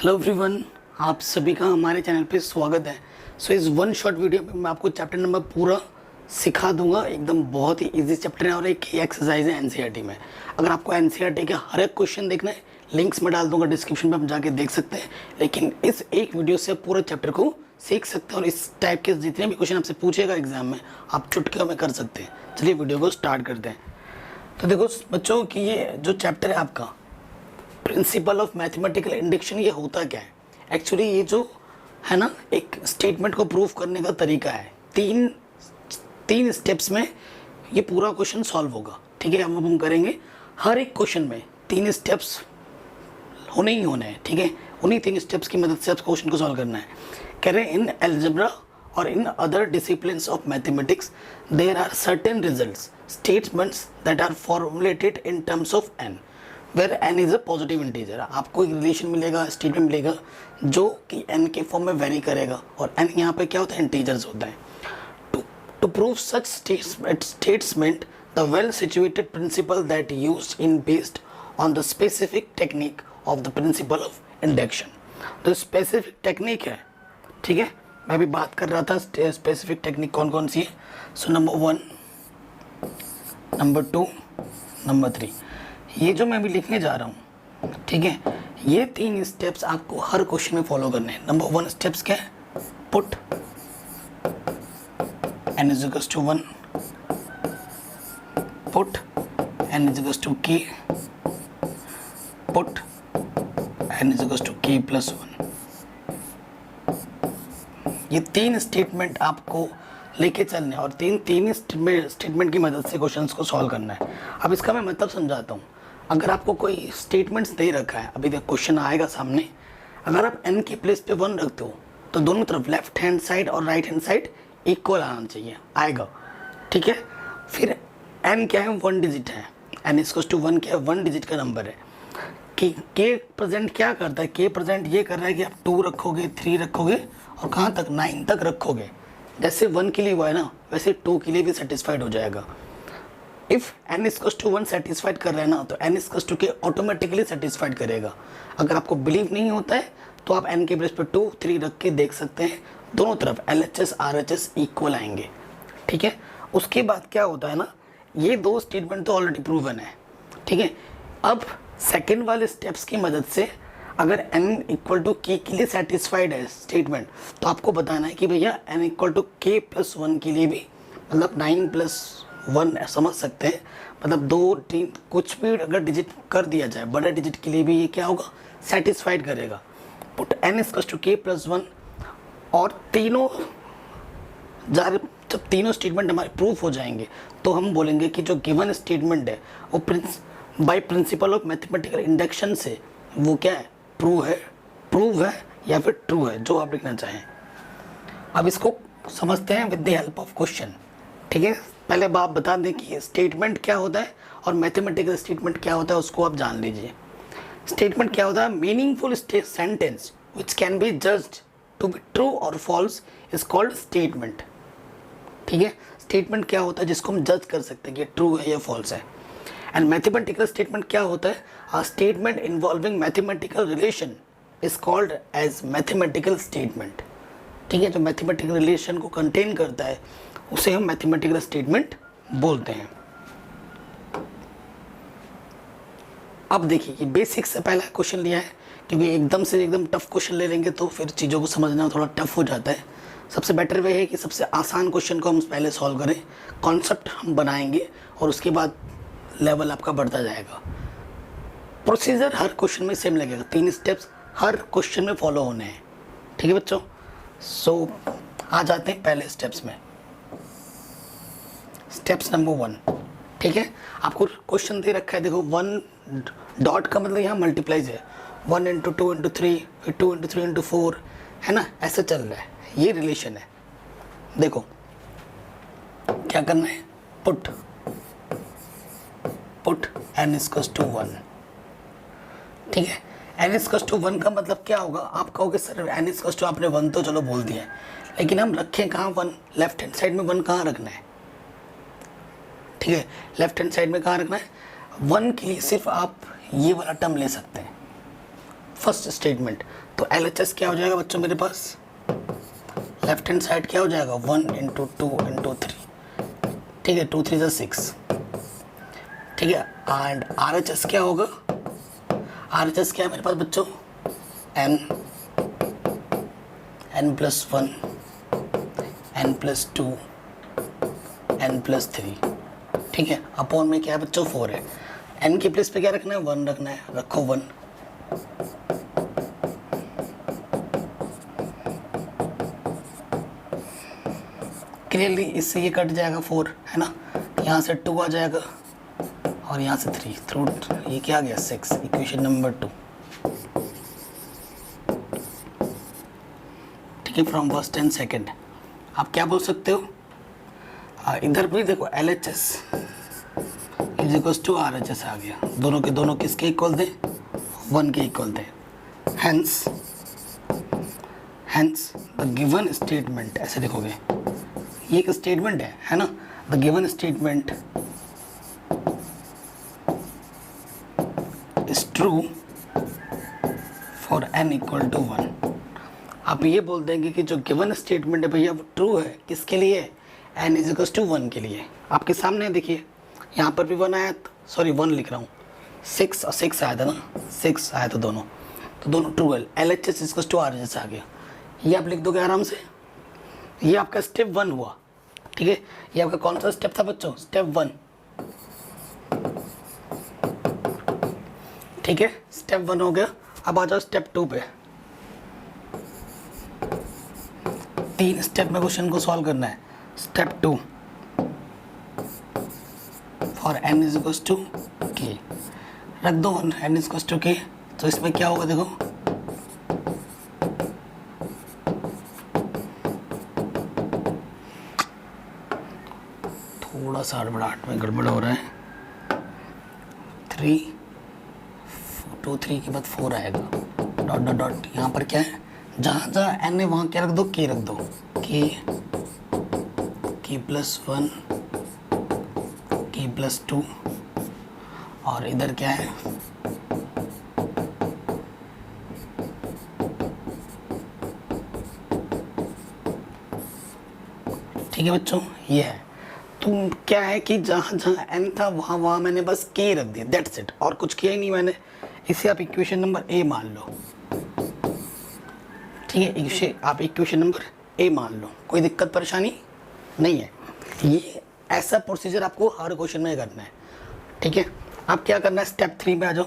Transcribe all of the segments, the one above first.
Hello everyone, आप सभी का हमारे चैनल पे स्वागत है। इस वन शॉट वीडियो में मैं आपको चैप्टर नंबर पूरा सिखा दूंगा। एकदम बहुत ही इजी चैप्टर है और एक एक्सरसाइज है एनसीईआरटी में। अगर आपको एनसीईआरटी के हर एक क्वेश्चन देखना है, लिंक्स में डाल दूंगा डिस्क्रिप्शन में, आप जाके देख सकते हैं। लेकिन इस एक वीडियो से आप पूरा चैप्टर को सीख सकते हैं और इस टाइप के जितने भी क्वेश्चन आपसे पूछेगा एग्जाम में, आप चुटकियों में कर सकते हैं। चलिए वीडियो को स्टार्ट करते हैं। तो देखो बच्चों कि ये जो चैप्टर है आपका प्रिंसिपल ऑफ मैथमेटिकल इंडक्शन, ये होता क्या है एक्चुअली? ये जो है ना, एक स्टेटमेंट को प्रूव करने का तरीका है। तीन स्टेप्स में ये पूरा क्वेश्चन सॉल्व होगा। ठीक है, हम करेंगे हर एक क्वेश्चन में 3 स्टेप्स होने ही होने हैं। ठीक है, उन्हीं 3 स्टेप्स की मदद से आप क्वेश्चन को सॉल्व करना है। कह रहे हैं इन अलजेब्रा और in other disciplines of mathematics there are certain results statements that are formulated in terms of n where n is a positive integer. आपको एक रिलेशन मिलेगा, स्टेटमेंट मिलेगा जो कि एन के फॉर्म में वेरी करेगा और एन यहाँ पे क्या होता है, इंटीजर्स होता है। To prove such statement the well situated principle that used in based on the specific technique of the principle of induction. जो स्पेसिफिक टेक्निक है, ठीक है, मैं भी बात कर रहा था स्पेसिफिक टेक्निक कौन कौन सी है। सो नंबर 1, नंबर 2, नंबर 3, ये जो मैं अभी लिखने जा रहा हूँ, ठीक है, ये 3 स्टेप्स आपको हर क्वेश्चन में फॉलो करने हैं। नंबर 1 स्टेप्स क्या है? Put n is equals to 1, put n is equals to k, put n is equals to k plus 1। ये 3 स्टेटमेंट आपको लेके चलने और तीन स्टेटमेंट की मदद से क्वेश्चंस को सॉल्व करना है। अब इसका मैं मतलब समझाता हूँ। अगर आपको कोई स्टेटमेंट्स दे रखा है, अभी तक क्वेश्चन आएगा सामने, अगर आप n के प्लेस पे 1 रखते हो तो दोनों तरफ लेफ्ट हैंड साइड और राइट हैंड साइड इक्वल आना चाहिए, आएगा। ठीक है, फिर n क्या है? 1 डिजिट है। n इक्वल्स टू 1 क्या है? 1 डिजिट का नंबर है। के प्रेजेंट क्या करता है? के प्रेजेंट ये कर रहा है कि आप 2 रखोगे, 3 रखोगे और कहाँ तक? 9 तक रखोगे। जैसे 1 के लिए हुआ है ना, वैसे 2 के लिए भी सेटिस्फाइड हो जाएगा। If n equals to 1 satisfied कर रहा है ना, तो n equals to k automatically satisfied करेगा। अगर आपको बिलीव नहीं होता है तो आप n के प्लेस पे 2, 3 रख के देख सकते हैं। दोनों तरफ LHS RHS इक्वल आएंगे। ठीक है, उसके बाद क्या होता है ना, ये 2 स्टेटमेंट तो ऑलरेडी प्रूवन है। ठीक है, अब सेकेंड वाले स्टेप्स की मदद से अगर n इक्वल टू के लिए सेटिस्फाइड है स्टेटमेंट, तो आपको बताना है कि भैया n इक्वल टू के प्लस 1 के लिए भी, मतलब 9 प्लस 1 समझ सकते हैं, मतलब 2, 3 कुछ भी अगर डिजिट कर दिया जाए बड़े डिजिट के लिए भी ये क्या होगा? सेटिस्फाइड करेगा। पुट n इक्वल टू के प्लस 1 और तीनों जब तीनों स्टेटमेंट हमारे प्रूफ हो जाएंगे तो हम बोलेंगे कि जो गिवन स्टेटमेंट है वो by principle of mathematical induction से वो क्या है? प्रूव है या फिर ट्रू है, जो आप लिखना चाहें। अब इसको समझते हैं with the help of question. ठीक है, पहले आप बता दें कि स्टेटमेंट क्या होता है और मैथमेटिकल स्टेटमेंट क्या होता है, उसको आप जान लीजिए। स्टेटमेंट क्या होता है? Meaningful sentence which can be judged to be true और फॉल्स इज कॉल्ड स्टेटमेंट। ठीक है, स्टेटमेंट क्या होता है जिसको हम जज कर सकते हैं कि ट्रू है या फॉल्स है। एंड मैथमेटिकल स्टेटमेंट क्या होता है? A statement involving mathematical relation is called as mathematical statement. ठीक है, जो मैथमेटिकल रिलेशन को कंटेन करता है उसे हम मैथमेटिकल स्टेटमेंट बोलते हैं। अब देखिए, ये बेसिक से पहला क्वेश्चन लिया है, क्योंकि एकदम टफ क्वेश्चन ले लेंगे तो फिर चीज़ों को समझना थोड़ा टफ हो जाता है। सबसे बेटर वे है कि सबसे आसान क्वेश्चन को हम पहले सॉल्व करें, कॉन्सेप्ट हम बनाएंगे और उसके बाद लेवल आपका बढ़ता जाएगा। प्रोसीजर हर क्वेश्चन में सेम लगेगा, 3 स्टेप्स हर क्वेश्चन में फॉलो होने हैं। ठीक है बच्चों, सो आ जाते हैं पहले स्टेप्स में। स्टेप्स नंबर 1, ठीक है, आपको क्वेश्चन दे रखा है। देखो 1 डॉट का मतलब यहाँ मल्टीप्लाइज है, 1 इंटू 2 इंटू 3, फिर 2 इंटू 3 इंटू 4, है ना, ऐसा चल रहा है, ये रिलेशन है। देखो क्या करना है? Put n equals to 1। ठीक है, n इक्वल्स टू 1 का मतलब क्या होगा? आप कहोगे सर n इक्वल्स टू आपने 1 तो चलो बोल दिया है, लेकिन हम रखें कहाँ 1? लेफ्ट हैंड साइड में 1 कहाँ रखना है? ठीक है, लेफ्ट हैंड साइड में कहाँ रखना है? 1 के लिए सिर्फ आप ये वाला टर्म ले सकते हैं, फर्स्ट स्टेटमेंट। तो LHS क्या हो जाएगा बच्चों मेरे पास, लेफ्ट हैंड साइड क्या हो जाएगा 1 × 2 × 3, ठीक है, 2 3 = 6, ठीक है। एंड RHS क्या होगा, RHS क्या है मेरे पास बच्चों, n +1 n +2 n +3, ठीक है, अपॉन में क्या है बच्चों 4 है। n की प्लेस पे क्या रखना है, 1 रखना है, रखो 1। क्लियरली इससे ये कट जाएगा 4, है ना, यहाँ से 2 आ जाएगा और यहाँ से 3, थ्रू ये क्या आ गया 6, इक्वेशन नंबर 2, ठीक है, फ्रॉम फर्स्ट एंड सेकंड। आप क्या बोल सकते हो, इधर भी देखो LHS = RHS आ गया, दोनों के दोनों किसके इक्वल थे, 1 के इक्वल थे। हेंस द गिवन स्टेटमेंट, ऐसे देखोगे ये एक स्टेटमेंट है ना, the given statement is true for n = 1। आप ये बोल देंगे कि जो गिवन स्टेटमेंट है भैया वो ट्रू है किसके लिए, n = 1 के लिए। आपके सामने देखिए यहाँ पर भी 1 आया, सॉरी 1 लिख रहा हूँ, 6 और 6 आया था ना, 6 आया था दोनों, तो दोनों ट्रू है। LHS = RHS आ गया, ये आप लिख दोगे आराम से। ये आपका स्टेप 1 हुआ, ठीक है। ये आपका कौन सा स्टेप था बच्चों, स्टेप 1, ठीक है, स्टेप 1 हो गया। अब आ जाओ स्टेप 2 पे। 3 स्टेप में क्वेश्चन को सॉल्व करना है। स्टेप 2 फॉर n = k, रख दो n = k। तो इसमें क्या होगा देखो, थोड़ा सा हड़बड़ाहट में गड़बड़ हो रहा है, 3 2 3 के बाद 4 आएगा, डॉट डॉट डॉट, यहाँ पर क्या है, जहाँ जहाँ n है वहाँ क्या रख दो, k रख दो, k +1 k +2, और इधर क्या है, ठीक है बच्चों, ये है। तो क्या है कि जहाँ जहाँ n था वहाँ वहाँ मैंने बस k रख दिया, दैट्स इट, और कुछ किया ही नहीं मैंने। इसे आप इक्वेशन नंबर A मान लो, ठीक है, इसे आप इक्वेशन नंबर A मान लो, कोई दिक्कत परेशानी नहीं है। ये ऐसा प्रोसीजर आपको हर क्वेश्चन में करना है, ठीक है। अब क्या करना है, स्टेप 3 पे आ जाओ।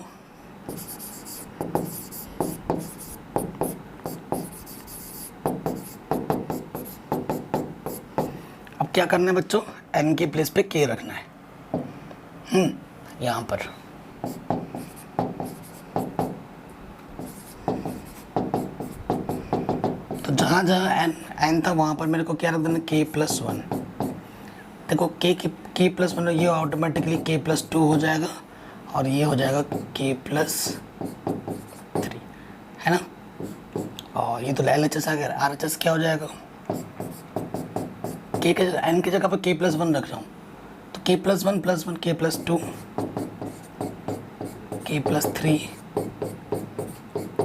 अब क्या करना है बच्चों, n के प्लेस पे k रखना है, यहाँ पर। तो जहाँ जहाँ n था वहाँ पर मेरे को क्या रख देना, k +1। देखो k +1 ये ऑटोमेटिकली k +2 हो जाएगा, और ये हो जाएगा k +3, है ना। और ये तो LHS आ गया, RHS क्या हो जाएगा, k के n की जगह पर k +1 रख रहा हूँ, तो k +1 +1 k +2 k +3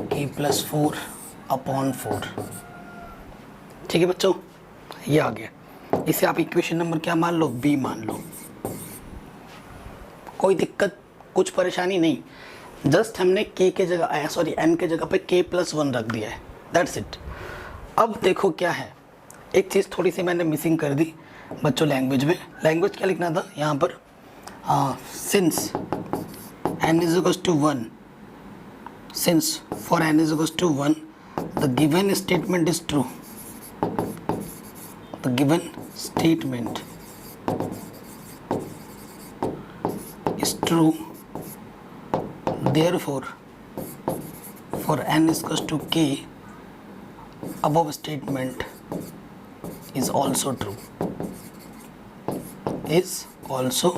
k +4 upon 4, ठीक है बच्चों, ये आ गया। इसे आप इक्वेशन नंबर क्या मान लो, B मान लो। कोई दिक्कत, कुछ परेशानी नहीं, जस्ट हमने k के जगह सॉरी n के जगह पे k +1 रख दिया है, दैट्स इट। अब देखो क्या है, एक चीज़ थोड़ी सी मैंने मिसिंग कर दी बच्चों लैंग्वेज में। लैंग्वेज क्या लिखना था यहाँ पर, since n = 1, since for n = 1 the given statement is true, the given statement is true, therefore for n = k above statement is also true, is also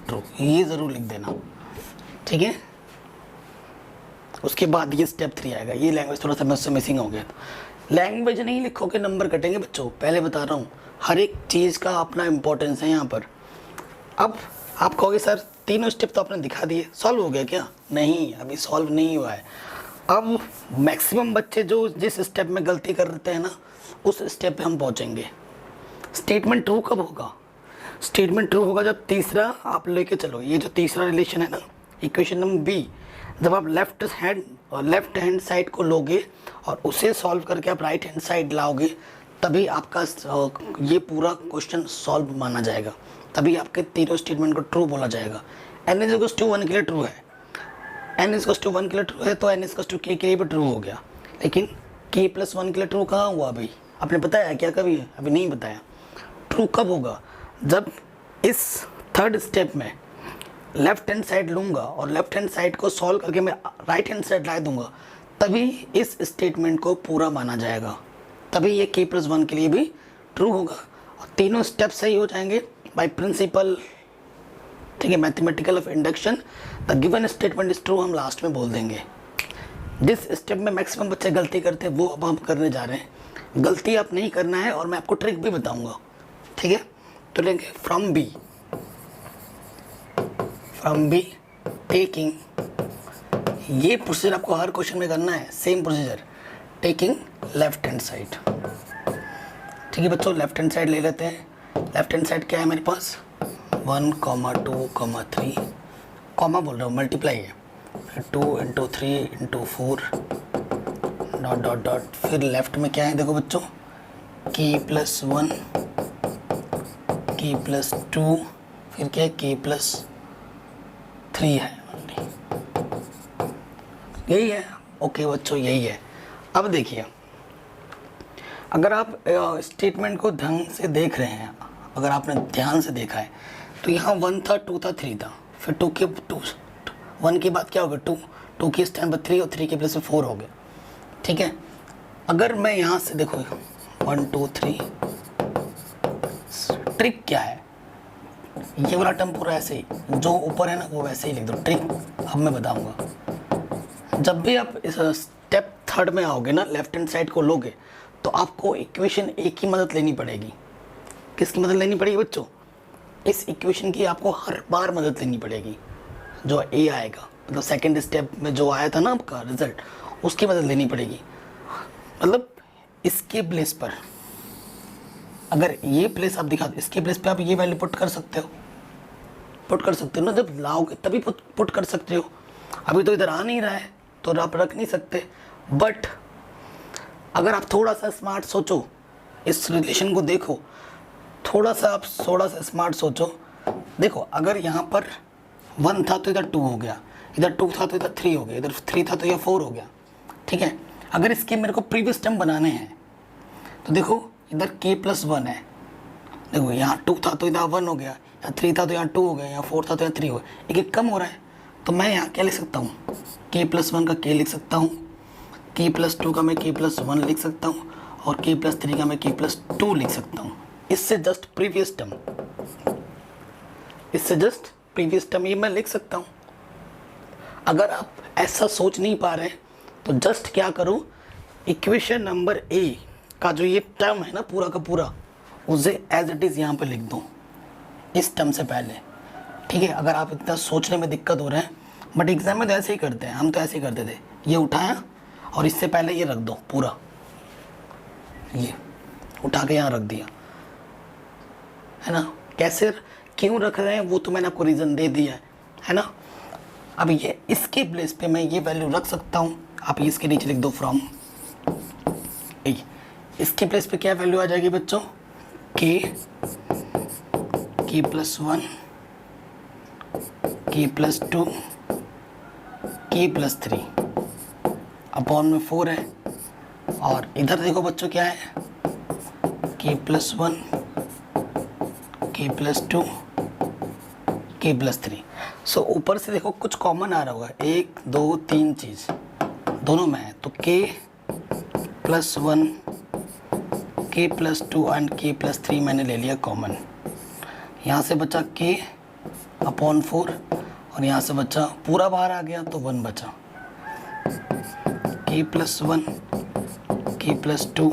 true, ये ज़रूर लिख देना, ठीक है। उसके बाद ये स्टेप 3 आएगा। ये लैंग्वेज थोड़ा सा मुझसे मिसिंग हो गया, लैंग्वेज नहीं लिखोगे नंबर कटेंगे बच्चों, पहले बता रहा हूँ, हर एक चीज़ का अपना इम्पोर्टेंस है यहाँ पर। अब आप कहोगे सर तीनों स्टेप तो आपने दिखा दिए, सॉल्व हो गया क्या, नहीं अभी सॉल्व नहीं हुआ है। अब मैक्सिमम बच्चे जो जिस स्टेप में गलती कर देते हैं ना, उस स्टेप पे हम पहुंचेंगे। स्टेटमेंट ट्रू कब होगा? स्टेटमेंट ट्रू होगा जब तीसरा आप लेके चलो, ये जो तीसरा रिलेशन है ना, इक्वेशन नंबर बी, जब आप लेफ्ट हैंड साइड को लोगे और उसे सॉल्व करके आप राइट हैंड साइड लाओगे, तभी आपका ये पूरा क्वेश्चन सॉल्व माना जाएगा, तभी आपके तीनों स्टेटमेंट को ट्रू बोला जाएगा। n इज इक्वल्स टू 1 के लिए ट्रू है, n इज इक्वल्स टू 1 के लिए ट्रू है, तो n is equals to k के लिए भी ट्रू हो गया। लेकिन k प्लस 1 के लिए ट्रू कहाँ हुआ अभी? आपने बताया क्या कभी? अभी नहीं बताया। ट्रू कब होगा? जब इस थर्ड स्टेप में लेफ्ट हैंड साइड लूँगा और लेफ्ट हैंड साइड को सॉल्व करके मैं राइट हैंड साइड ला दूंगा, तभी इस स्टेटमेंट को पूरा माना जाएगा, तभी ये k प्लस 1 के लिए भी ट्रू होगा। और तीनों स्टेप सही हो जाएंगे बाय प्रिंसिपल, ठीक है, mathematical of induction. The given statement is true हम लास्ट में बोल देंगे। जिस स्टेप में मैक्सिमम बच्चे गलती करते हैं वो अब हम करने जा रहे हैं। गलती आप नहीं करना है और मैं आपको ट्रिक भी बताऊंगा, ठीक है। तो लेंगे फ्रॉम बी टेकिंग, ये प्रोसीजर आपको हर क्वेश्चन में करना है, same procedure, taking left hand side. ठीक है बच्चों, लेफ्ट हैंड साइड ले लेते हैं। लेफ्ट हैंड साइड क्या है मेरे पास? 1, 2, 3, कॉमा बोल रहा हूँ, मल्टीप्लाई है, 2 into 3 into 4 dot dot dot. फिर लेफ्ट में क्या है देखो बच्चों, k प्लस 1, k प्लस 2, फिर क्या है k प्लस 3 है, यही है। ओके बच्चों, यही है। अब देखिए, अगर आप स्टेटमेंट को ढंग से देख रहे हैं, अगर आपने ध्यान से देखा है, तो यहाँ 1 था, 2 था, 3 था, फिर 1 के बाद क्या हो गया 2 के स्टैंड पर 3 और 3 के प्लेस में 4 हो गया, ठीक है। अगर मैं यहाँ से देखो 1 2 3, ट्रिक क्या है, ये वाला टर्म पूरा ऐसे ही, जो ऊपर है ना वो वैसे ही लिख दो। ट्रिक अब मैं बताऊंगा। जब भी आप इस स्टेप थर्ड में आओगे ना, लेफ्ट हैंड साइड को लोगे, तो आपको इक्वेशन एक की मदद लेनी पड़ेगी। किसकी मदद लेनी पड़ेगी बच्चों? इस इक्वेशन की आपको हर बार मदद लेनी पड़ेगी। जो ए आएगा, मतलब सेकंड स्टेप में जो आया था ना आपका रिजल्ट, उसकी मदद लेनी पड़ेगी। मतलब इसके प्लेस पर, अगर ये प्लेस आप दिखा दो, इसके प्लेस पे आप ये वैल्यू पुट कर सकते हो ना, जब लाओगे तभी पुट कर सकते हो। अभी तो इधर आ नहीं रहा है तो आप रख नहीं सकते। बट अगर आप थोड़ा सा स्मार्ट सोचो, इस रिलेशन को देखो, थोड़ा सा स्मार्ट सोचो। देखो, अगर यहाँ पर 1 था तो इधर 2 हो गया, इधर 2 था तो इधर 3 हो गया, इधर 3 था तो यह 4 हो गया, ठीक है। अगर इसके मेरे को प्रीवियस टर्म बनाने हैं तो देखो, इधर k प्लस 1 है, देखो यहाँ 2 था तो इधर 1 हो गया, यहाँ 3 था तो यहाँ 2 हो गया, यहाँ 4 था तो यहाँ 3 हो गया, एक कम हो रहा है। तो मैं यहाँ क्या लिख सकता हूँ, k प्लस 1 का k लिख सकता हूँ, k प्लस 2 का मैं k प्लस 1 लिख सकता हूँ, और k प्लस 3 का मैं k प्लस 2 लिख सकता हूँ। इससे जस्ट प्रीवियस टर्म ये मैं लिख सकता हूँ। अगर आप ऐसा सोच नहीं पा रहे तो जस्ट क्या करो, इक्वेशन नंबर ए का जो ये टर्म है ना पूरा का पूरा, उसे एज इट इज़ यहाँ पे लिख दो इस टर्म से पहले, ठीक है। अगर आप इतना सोचने में दिक्कत हो रहा है, बट एग्जाम में तो ऐसे ही करते हैं, हम तो ऐसे ही करते थे, ये उठाया और इससे पहले ये रख दो पूरा, ये उठा के यहाँ रख दिया, है ना। कैसे क्यों रख रहे हैं वो तो मैंने आपको रीज़न दे दिया है ना। अब ये इसके प्लेस पे मैं ये वैल्यू रख सकता हूँ, आप इसके नीचे लिख दो फ्रॉम ए। इसके प्लेस पे क्या वैल्यू आ जाएगी बच्चों, k plus 1, k plus 2, k plus 3 upon में 4 है। और इधर देखो बच्चों क्या है, k plus 1, k plus 2, k plus 3। सो ऊपर से देखो कुछ कॉमन आ रहा होगा, 1 2 3 चीज़ दोनों में है, तो k plus 1, k plus 2 and k plus 3 मैंने ले लिया कॉमन। यहाँ से बचा k अपॉन 4 और यहाँ से बचा पूरा बाहर आ गया तो 1 बचा। k plus 1, k plus 2,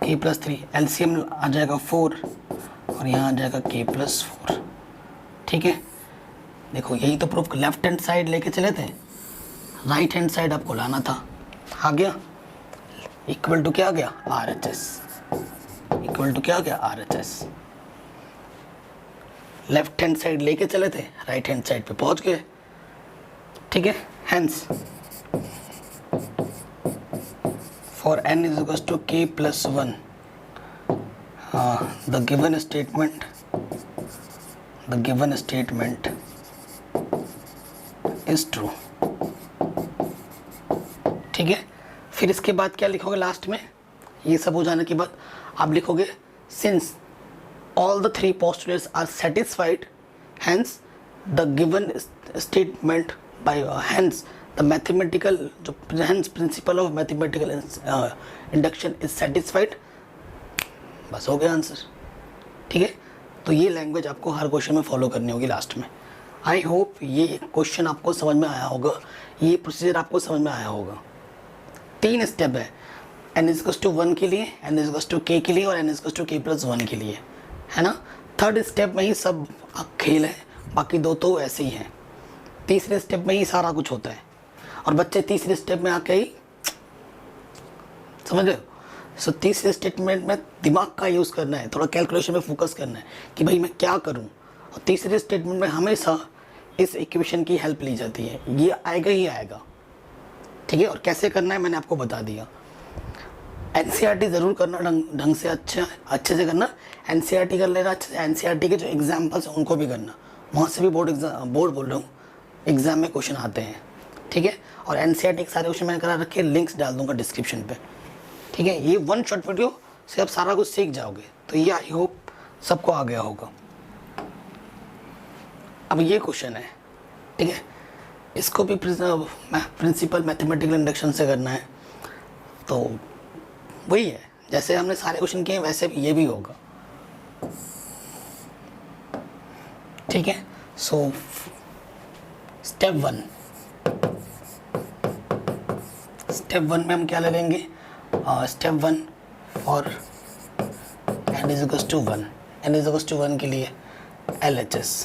k plus 3, LCM आ जाएगा 4 और यहाँ आ जाएगा k प्लस 4, ठीक है। देखो यही तो प्रूफ, लेफ्ट हैंड साइड लेके चले थे, राइट हैंड साइड आपको लाना था, आ गया, इक्वल टू क्या आ गया, R H S, equal to क्या आ गया, R H S. Left hand side लेके चले थे, राइट हैंड साइड पे पहुंच गए, ठीक है। Hence for n is equal to k plus 1 the given statement is true, ठीक है। फिर इसके बाद क्या लिखोगे लास्ट में, ये सब हो जाने के बाद आप लिखोगे since all the three postulates are satisfied, hence the given statement by hence the mathematical hence principle of mathematical induction is satisfied। बस हो गया आंसर, ठीक है। तो ये लैंग्वेज आपको हर क्वेश्चन में फॉलो करनी होगी लास्ट में। आई होप ये क्वेश्चन आपको समझ में आया होगा, ये प्रोसीजर आपको समझ में आया होगा। 3 स्टेप है, n इज टू 1 के लिए, n इज टू k के लिए और n is to k plus 1 के लिए, है ना। 3rd स्टेप में ही सब खेल है, बाकी 2 तो ऐसे ही हैं। 3रे स्टेप में ही सारा कुछ होता है और बच्चे 3रे स्टेप में आके ही समझ रहे हो। सो 3रे स्टेटमेंट में दिमाग का यूज़ करना है, थोड़ा कैलकुलेशन में फोकस करना है कि भाई मैं क्या करूं। और 3रे स्टेटमेंट में हमेशा इस इक्वेशन की हेल्प ली जाती है, ये आएगा ही आएगा, ठीक है। और कैसे करना है मैंने आपको बता दिया। एनसीईआरटी ज़रूर करना, ढंग से अच्छे से करना। एनसीईआरटी कर लेना अच्छे से, एनसीईआरटी के जो एग्जाम्पल्स हैं उनको भी करना, वहाँ से भी बोर्ड बोल रहा हूँ एग्जाम में क्वेश्चन आते हैं, ठीक है। और एनसीईआरटी के सारे क्वेश्चन मैंने करा रखे, लिंक्स डाल दूंगा डिस्क्रिप्शन पे, ठीक है। ये 1 शॉर्ट वीडियो से आप सारा कुछ सीख जाओगे, तो ये आई होप सबको आ गया होगा। अब ये क्वेश्चन है, ठीक है, इसको भी प्रिंसिपल मैथमेटिकल इंडक्शन से करना है। तो वही है, जैसे हमने सारे क्वेश्चन किए वैसे भी ये भी होगा, ठीक है। सो स्टेप 1 में हम क्या ले लेंगे, step 1 for n is equal to 1, n is equal to 1 के लिए LHS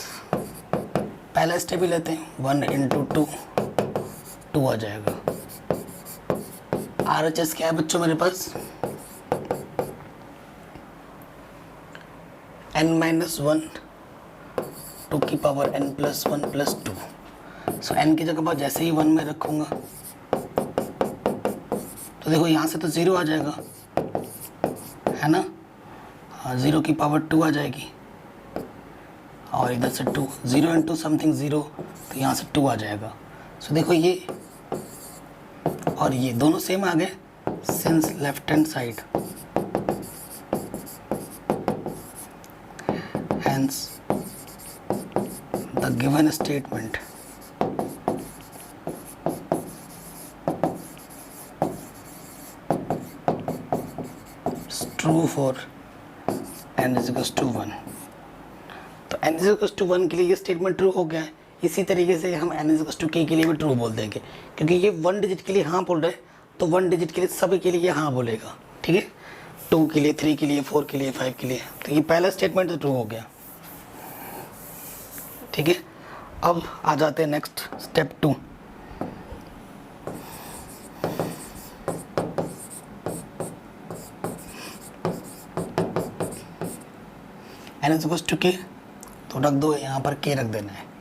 पहला स्टेप ही लेते हैं, 1 इंटू 2 आ जाएगा। RHS क्या है बच्चों मेरे पास, n-1 2 की पावर n प्लस 1 प्लस 2। सो n की जगह पर जैसे ही 1 में रखूँगा तो देखो यहाँ से तो 0 आ जाएगा, है ना। हाँ, 0 की पावर 2 आ जाएगी और इधर से 2, 0 इंटू समथिंग 0, तो यहाँ से 2 आ जाएगा। सो देखो ये और ये दोनों सेम आ गए, since left hand side hence the given statement is true for n is equals to 1। तो n is equals to 1 के लिए ये स्टेटमेंट ट्रू हो गया है। इसी तरीके से हम n is equals to k के लिए भी ट्रू बोल देंगे, क्योंकि ये 1 डिजिट के लिए हाँ बोल रहे हैं तो 1 डिजिट के लिए सभी के लिए हाँ बोलेगा, ठीक है। 2 के लिए, 3 के लिए, 4 के लिए, 5 के लिए, तो ये पहला स्टेटमेंट तो ट्रू हो गया, ठीक है। अब आ जाते हैं next step 2। n is equal to k, तो रख दो, यहाँ पर k रख देना है।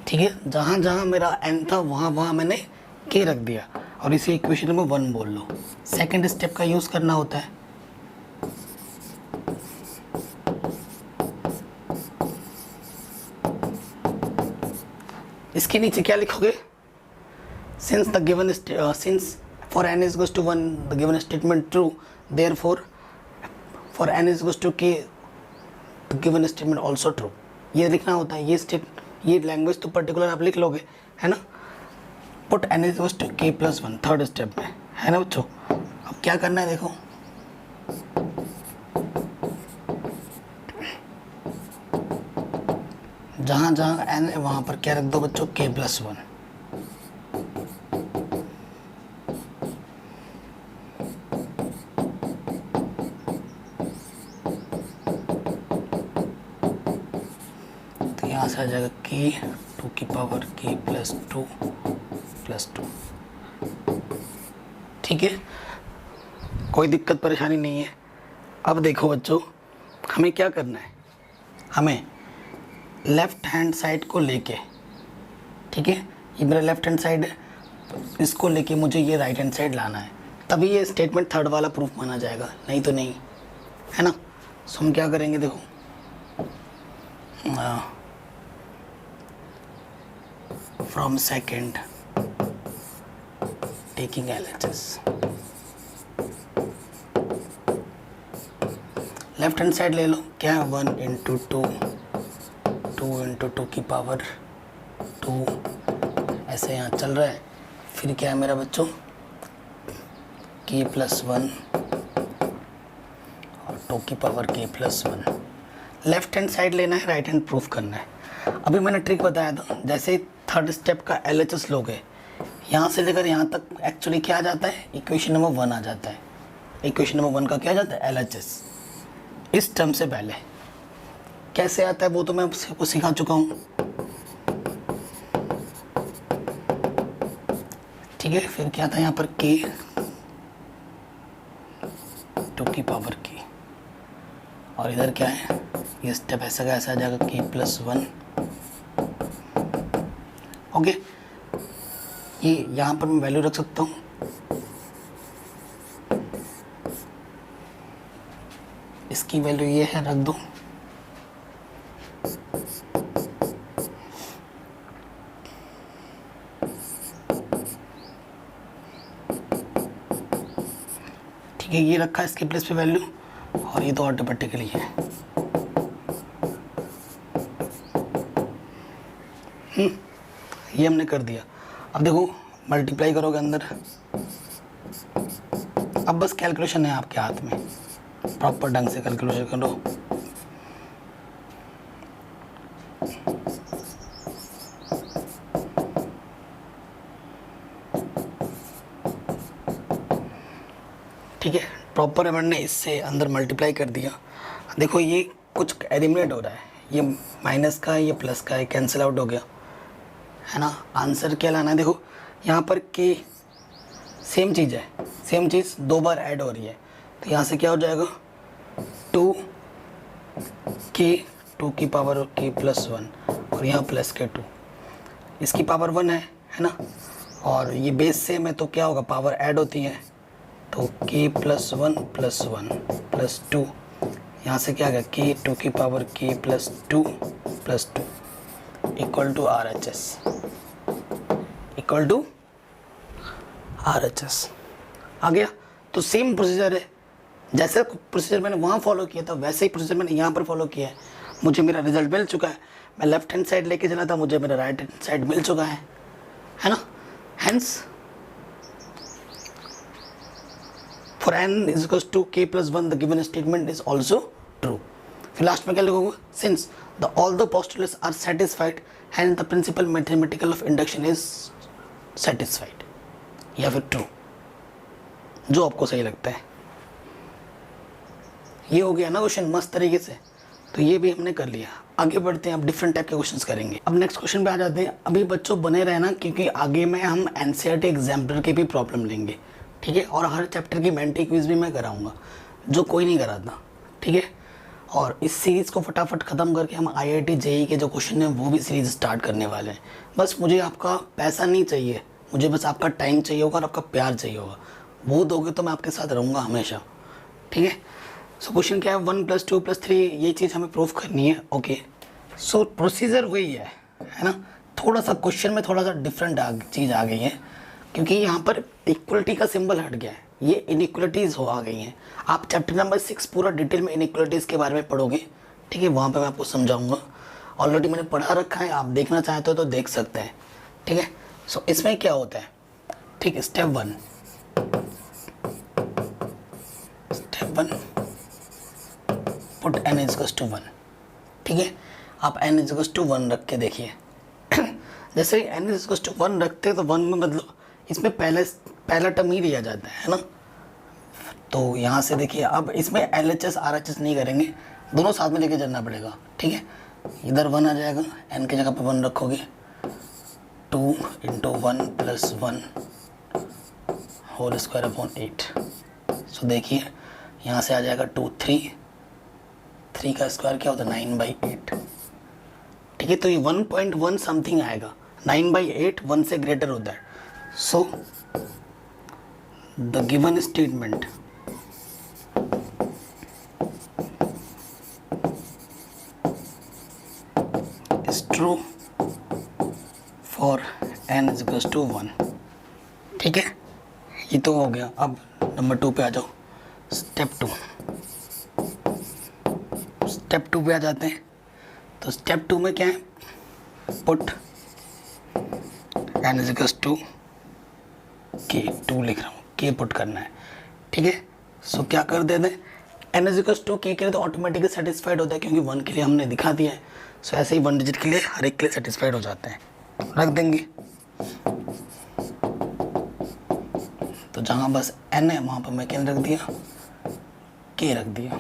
ठीक है, जहाँ जहाँ मेरा n था वहाँ मैंने k रख दिया और इसी इक्वेशन में 1 बोल लो। सेकंड स्टेप का यूज़ करना होता है। इसके नीचे क्या लिखोगे, since the given since for n is to 1 the given statement true, therefore for n is to k the given statement also true. ये लिखना होता है। ये लैंग्वेज तो पर्टिकुलर आप लिख लोगे, है ना। Put n is to k plus 1 third step में, है ना बच्चों। अब क्या करना है देखो, जहाँ जहाँ n है वहाँ पर क्या रख दो बच्चों, k प्लस 1। यहाँ से आ जाएगा k 2 की पावर k प्लस 2 प्लस 2। ठीक है, कोई दिक्कत परेशानी नहीं है। अब देखो बच्चों, हमें क्या करना है, हमें लेफ्ट हैंड साइड को लेके, ठीक है, ये मेरा लेफ्ट हैंड साइड है, इसको लेके मुझे ये राइट हैंड साइड लाना है, तभी ये स्टेटमेंट थर्ड वाला प्रूफ माना जाएगा, नहीं तो नहीं, है ना। सो हम क्या करेंगे, देखो from second taking LHS, left hand side ले लो, क्या है 1 इंटू 2, 2 इंटू 2 की पावर 2, ऐसे यहाँ चल रहा है। फिर क्या है मेरा बच्चों, k प्लस 1 और 2 की power k plus 1। Left hand side लेना है, राइट हैंड प्रूफ करना है। अभी मैंने ट्रिक बताया था, जैसे ही थर्ड स्टेप का LHS लोगे, यहाँ से लेकर यहाँ तक एक्चुअली क्या आ जाता है, इक्वेशन नंबर 1 आ जाता है। इक्वेशन नंबर 1 का क्या आ जाता है, LHS। इस टर्म से पहले कैसे आता है वो तो मैं आपको सिखा चुका हूँ, ठीक है। फिर क्या था यहाँ पर k 2 की पावर k, और इधर क्या है, ये स्टेप ऐसा का ऐसा आ जाएगा k प्लस 1। ओके, ये यहाँ पर मैं वैल्यू रख सकता हूँ, इसकी वैल्यू ये है, रख दो। ठीक है, ये रखा इसके प्लेस पे वैल्यू, और ये तो ऑटोमेटिकली है। ये हमने कर दिया। अब देखो मल्टीप्लाई करोगे अंदर, अब बस कैलकुलेशन है आपके हाथ में, प्रॉपर ढंग से कैलकुलेशन करो। ठीक है, प्रॉपर मैंने इससे अंदर मल्टीप्लाई कर दिया। देखो ये कुछ एलिमिनेट हो रहा है, ये माइनस का है, ये प्लस का है, कैंसिल आउट हो गया, है ना। आंसर क्या लाना है, देखो यहाँ पर k सेम चीज़ है, सेम चीज़ 2 बार ऐड हो रही है, तो यहाँ से क्या हो जाएगा 2k 2 की पावर k प्लस 1, और यहाँ प्लस के 2, इसकी पावर 1 है ना, और ये बेस सेम है तो क्या होगा, पावर ऐड होती है, तो k प्लस 1 प्लस 1 प्लस 2, यहाँ से क्या आ गया k 2 की power k plus 2 plus 2 equal to RHS, equal to RHS आ गया। तो सेम प्रोसीजर है, जैसे प्रोसीजर मैंने वहाँ फॉलो किया था वैसे ही प्रोसीजर मैंने यहाँ पर फॉलो किया है। मुझे मेरा रिजल्ट मिल चुका है, मैं लेफ्ट हैंड साइड लेके चला था, मुझे मेरा राइट हैंड साइड मिल चुका है ना। Hence for n is equals to k plus 1 the given statement is also true. फिर लास्ट में क्या लिखोगे, since the all the postulates are satisfied and the principle mathematical of induction is satisfied, या फिर true, जो आपको सही लगता है। ये हो गया ना क्वेश्चन मस्त तरीके से, तो ये भी हमने कर लिया। आगे बढ़ते हैं, अब डिफरेंट टाइप के क्वेश्चंस करेंगे। अब नेक्स्ट क्वेश्चन पे आ जाते हैं। अभी बच्चों बने रहना, क्योंकि आगे में हम एनसीईआरटी एग्जाम्पलर के भी प्रॉब्लम लेंगे, ठीक है, और हर चैप्टर की मेंटी क्विज भी मैं कराऊंगा, जो कोई नहीं कराता, ठीक है। और इस सीरीज़ को फटाफट ख़त्म करके हम IIT JEE के जो क्वेश्चन हैं वो भी सीरीज़ स्टार्ट करने वाले हैं। बस मुझे आपका पैसा नहीं चाहिए, मुझे बस आपका टाइम चाहिए होगा और आपका प्यार चाहिए होगा, वो दोगे तो मैं आपके साथ रहूँगा हमेशा, ठीक है। सो क्वेश्चन क्या है, 1 + 2 + 3, ये चीज़ हमें प्रूफ करनी है। ओके, सो प्रोसीजर वही है ना। थोड़ा सा क्वेश्चन में थोड़ा सा डिफरेंट चीज़ आ गई है, क्योंकि यहाँ पर इक्वलिटी का सिंबल हट गया है, ये इनइक्वलिटीज़ हो आ गई हैं। आप चैप्टर नंबर 6 पूरा डिटेल में इनइक्वलिटीज़ के बारे में पढ़ोगे, ठीक है, वहाँ पे मैं आपको समझाऊंगा। ऑलरेडी मैंने पढ़ा रखा है, आप देखना चाहते हो तो देख सकते हैं, ठीक है। सो इसमें क्या होता है, ठीक है, स्टेप 1 पुट n = 1, ठीक है। आप n = 1 रख के देखिए। जैसे n = 1 रखते हैं तो 1 में मतलब इसमें पहला टर्म ही लिया जाता है ना। तो यहाँ से देखिए, अब इसमें LHS RHS नहीं करेंगे, दोनों साथ में लेके चलना पड़ेगा, ठीक है। इधर 1 आ जाएगा, n की जगह पे 1 रखोगे, 2 into 1 plus 1 whole square upon 8। So देखिए यहाँ से आ जाएगा 2 3 का स्क्वायर क्या होता है 9/8। ठीक है, तो ये 1.1 समथिंग आएगा, 9/8 1 से ग्रेटर होता है। So the given statement is true for n is equals to 1। ठीक है, ये तो हो गया। अब नंबर 2 पे आ जाओ, स्टेप 2 पे आ जाते हैं। तो स्टेप 2 में क्या है, put n is equals to k, 2 लिख रहा हूँ, के पुट करना है। ठीक है, सो क्या कर देते हैं, n इज इक्वल्स टू के के लिए तो ऑटोमेटिकली सेटिस्फाइड होता है, क्योंकि 1 के लिए हमने दिखा दिया है। सो ऐसे ही 1 डिजिट के लिए हर एक के लिए सेटिस्फाइड हो जाते हैं। रख देंगे, तो जहाँ बस n है वहाँ पर मैं क्या रख दिया, के रख दिया।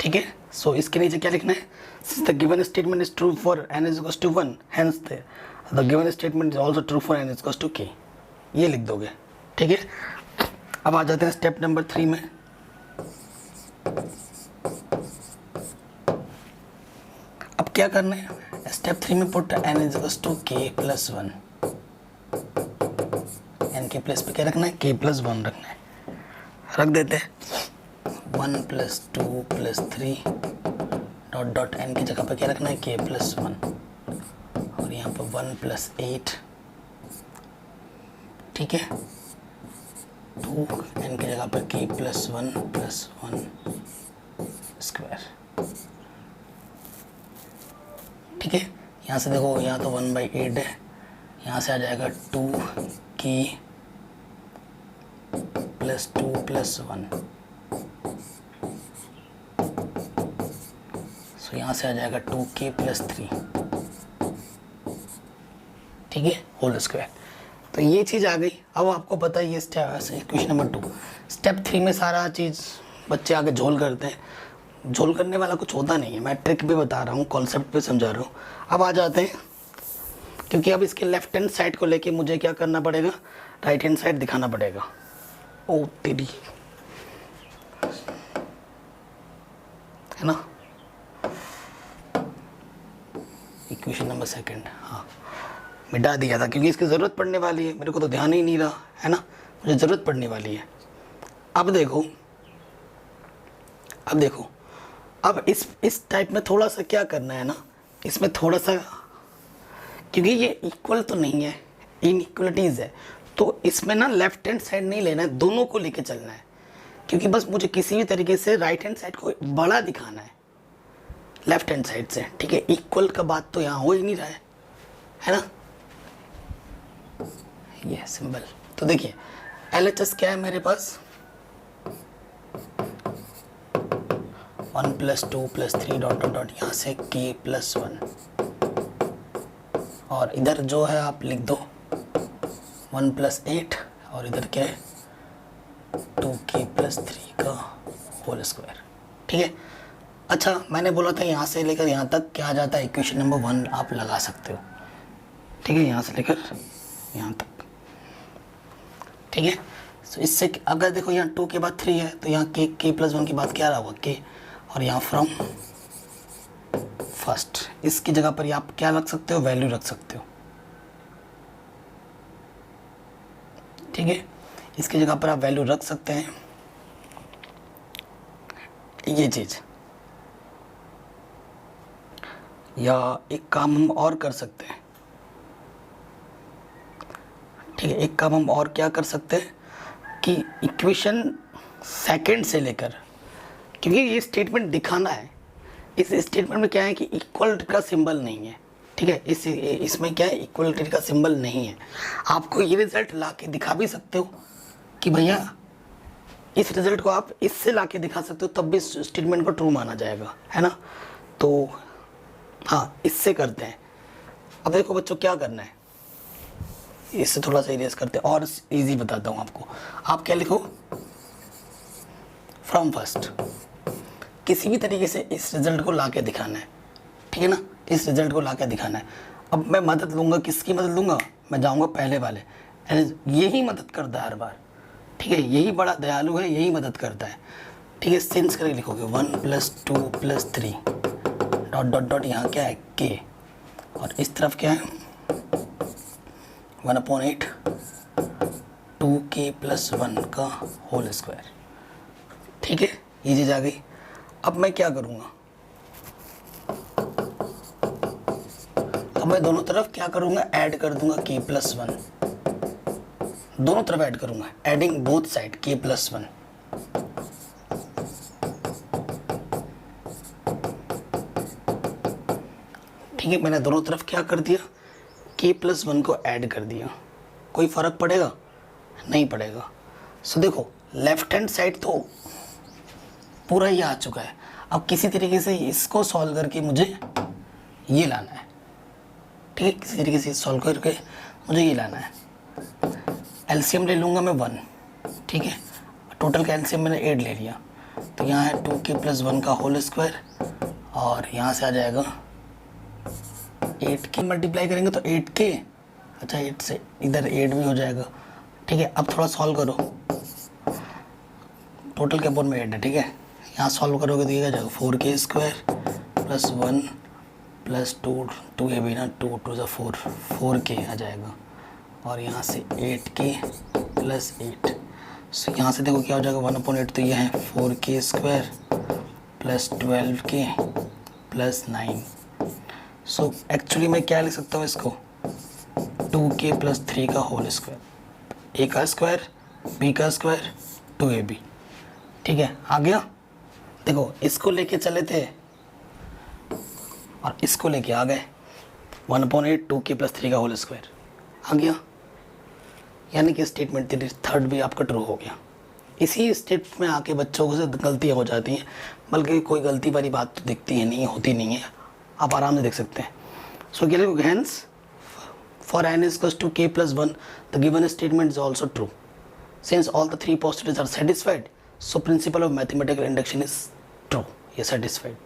ठीक है, सो इसके नीचे क्या लिखना है, the given statement is true for n is equals to 1, hence the given statement is also true for n is equals to k, ये लिख दोगे। ठीक है, अब आ जाते हैं स्टेप नंबर 3 में। अब क्या करना है, स्टेप 3 में put n is equals to k plus 1, n के प्लेस पे क्या रखना है, k प्लस 1 रखना है। रख देते हैं 1 plus 2 plus 3 dot dot n की जगह पर क्या रखना है, k प्लस 1, और यहाँ पर 1 प्लस 8। ठीक है, 2 n की जगह पर k प्लस 1 स्क्वायर। ठीक है, यहाँ से देखो, यहाँ तो 1/8 है, यहाँ से आ जाएगा 2k प्लस 2 प्लस 1। सो यहाँ से आ जाएगा 2k प्लस 3। ठीक है, होल स्क्वायर। तो ये चीज़ आ गई। अब आपको पता है ये क्वेश्चन नंबर 2। स्टेप 3 में सारा चीज़ बच्चे आगे झोल करते हैं, झोल करने वाला कुछ होता नहीं है, मैं ट्रिक भी बता रहा हूँ, कॉन्सेप्ट भी समझा रहा हूँ। अब आ जाते हैं, क्योंकि अब इसके लेफ्ट हैंड साइड को लेके मुझे क्या करना पड़ेगा, राइट हैंड साइड दिखाना पड़ेगा। ओ तेरी, है ना, इक्वेशन नंबर 2, हाँ मिटा दिया था, क्योंकि इसकी ज़रूरत पड़ने वाली है, मेरे को तो ध्यान ही नहीं रहा है ना, मुझे ज़रूरत पड़ने वाली है। अब देखो, अब इस टाइप में थोड़ा सा क्या करना है ना, इसमें थोड़ा सा, क्योंकि ये इक्वल तो नहीं है, इनइक्वलिटीज़ है, तो इसमें ना लेफ्ट हैंड साइड नहीं लेना है, दोनों को लेके चलना है, क्योंकि बस मुझे किसी भी तरीके से राइट हैंड साइड को बड़ा दिखाना है लेफ्ट हैंड साइड से। ठीक है, इक्वल का बात तो यहाँ हो ही नहीं रहा है ना, ये सिंबल। तो देखिए LHS क्या है मेरे पास, 1 plus 2 plus 3 dot dot dot, यहाँ से k प्लस 1, और इधर जो है आप लिख दो 1 प्लस 8, और इधर क्या है 2k प्लस 3 का होल स्क्वायर। ठीक है, अच्छा मैंने बोला था यहाँ से लेकर यहाँ तक क्या आ जाता है, इक्वेशन नंबर 1 आप लगा सकते हो। ठीक है, यहाँ से लेकर यहाँ तक। ठीक है, तो इससे अगर देखो यहाँ 2 के बाद 3 है, तो यहाँ k प्लस 1 के बाद क्या रहा होगा k, और यहाँ फ्रॉम फर्स्ट, इसकी जगह पर आप क्या रख सकते हो, वैल्यू रख सकते हो। ठीक है, इसकी जगह पर आप वैल्यू रख सकते हैं, ये चीज़। या एक काम हम और कर सकते हैं, ठीक है, एक काम हम और क्या कर सकते हैं कि इक्वेशन 2 से लेकर, क्योंकि ये स्टेटमेंट दिखाना है, इस स्टेटमेंट में क्या है कि इक्वलिटी का सिंबल नहीं है। ठीक है, इसमें क्या है, इक्वलिटी का सिंबल नहीं है। आपको ये रिजल्ट ला के दिखा भी सकते हो कि भैया इस रिजल्ट को आप इससे ला के दिखा सकते हो, तब भी स्टेटमेंट को ट्रू माना जाएगा, है ना। तो हाँ, इससे करते हैं। अब देखो बच्चों क्या करना है, इससे थोड़ा सा इरेज करते हैं और इजी बताता हूँ आपको। आप क्या लिखो, फ्रॉम फर्स्ट किसी भी तरीके से इस रिजल्ट को ला के दिखाना है, ठीक है ना, इस रिजल्ट को ला के दिखाना है। अब मैं मदद लूँगा, किसकी मदद लूँगा, मैं जाऊँगा पहले वाले, यही मदद करता है हर बार, ठीक है, यही बड़ा दयालु है, यही मदद करता है, ठीक है। सिंस करके लिखोगे 1 + 2 + 3 डॉट डॉट डॉट, यहाँ क्या है k, और इस तरफ क्या है 1/8 2k + 1 का होल स्क्वायर, ठीक है, ये चीज़ आ गई। अब मैं क्या करूँगा, अब मैं दोनों तरफ क्या करूँगा, ऐड कर दूंगा k + 1, दोनों तरफ ऐड करूँगा, एडिंग बोथ साइड k + 1, ठीक है। मैंने दोनों तरफ क्या कर दिया, k + 1 को ऐड कर दिया, कोई फ़र्क पड़ेगा, नहीं पड़ेगा। सो देखो लेफ्ट हैंड साइड तो पूरा ही आ चुका है। अब किसी तरीके से इसको सॉल्व करके मुझे ये लाना है, ठीक है, किसी तरीके से सॉल्व करके मुझे ये लाना है। एलसीएम ले लूँगा मैं 1, ठीक है, टोटल का एलसीएम मैंने 8 ले लिया, तो यहाँ है 2k + 1 का होल स्क्वायर, और यहाँ से आ जाएगा 8k मल्टीप्लाई करेंगे तो 8k, अच्छा 8 से इधर 8 भी हो जाएगा, ठीक है। अब थोड़ा सॉल्व करो, टोटल के अपोन में 8 है, ठीक है, यहाँ सॉल्व करोगे तो ये आ जाएगा 4k² + 1 + 2 2ab ना, 2 2 = 4 4k आ जाएगा, और यहाँ से 8k + 8, सो यहाँ से देखो क्या हो जाएगा 1/8, तो ये है 4k² + 12k + 9। सो एक्चुअली मैं क्या लिख सकता हूँ इसको, 2k + 3 का होल स्क्वायर, a का स्क्वायर b का स्क्वायर 2ab, ठीक है, आ गया। देखो इसको लेके चले थे और इसको लेके आ गए, 1/8 2k + 3 का होल स्क्वायर आ गया, यानी कि स्टेटमेंट 3 भी आपका ट्रू हो गया। इसी स्टेप में आके बच्चों को से गलतियाँ हो जाती हैं, बल्कि कोई गलती वाली बात तो दिखती है नहीं, होती नहीं है, आप आराम से देख सकते हैं। सो क्या लिखो, hence for n = k + 1 the given statement is also true since all the 3 postulates are satisfied, so principle of mathematical induction is true, या सेटिस्फाइड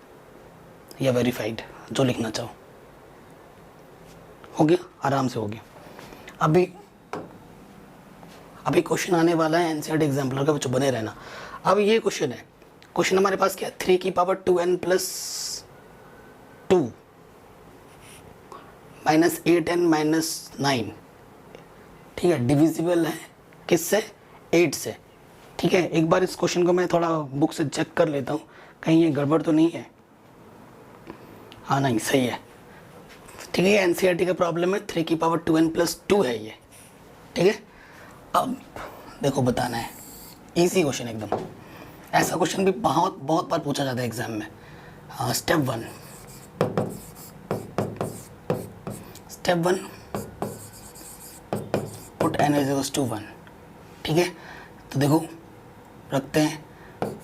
या वेरीफाइड, जो लिखना चाहो। हो गया, आराम से हो गया। अभी क्वेश्चन आने वाला है एनसीईआरटी एग्जाम्पलर का, बच्चों बने रहना। अब ये क्वेश्चन है, क्वेश्चन हमारे पास क्या है, 3^2n + 2 - 8n - 9, ठीक है, डिविजिबल है किससे, 8 से, ठीक है। एक बार इस क्वेश्चन को मैं थोड़ा बुक से चेक कर लेता हूँ, कहीं ये गड़बड़ तो नहीं है, हाँ नहीं सही है, ठीक है। एनसीईआरटी का प्रॉब्लम है, 3^2n + 2 है ये, ठीक है। अब देखो बताना है, इजी क्वेश्चन एकदम, ऐसा क्वेश्चन भी बहुत बार पूछा जाता है एग्जाम में। स्टेप 1 पुट n = 1, ठीक है। तो देखो रखते हैं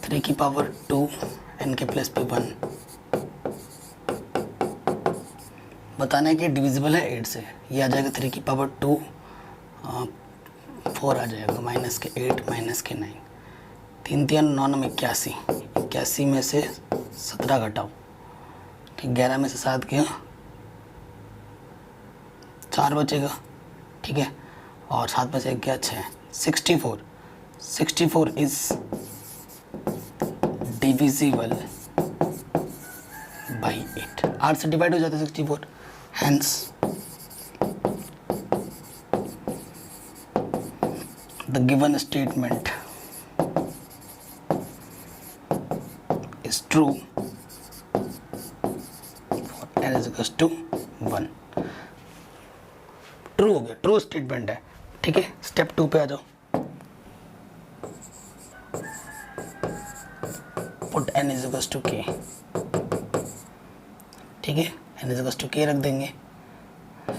3^2 n के प्लस पे 1, बताना है कि डिविजिबल है 8 से, ये आ जाएगा 3^2 4 आ जाएगा, माइनस के 8 माइनस के 9, 3 3 9 9 81, 81 में से 17 घटाओ, ठीक, 11 में से 7 गया 4 बचेगा, ठीक है, और 7 में से 1 गया 6, 64 इज डिविजिबल बाई 8, 8 से डिवाइड हो जाता है 64, hence the given statement is true for n = 1, true हो गया, ट्रू स्टेटमेंट है, ठीक है। स्टेप 2 पे आ जाओ, पुट n = k, ठीक है, n = k रख देंगे,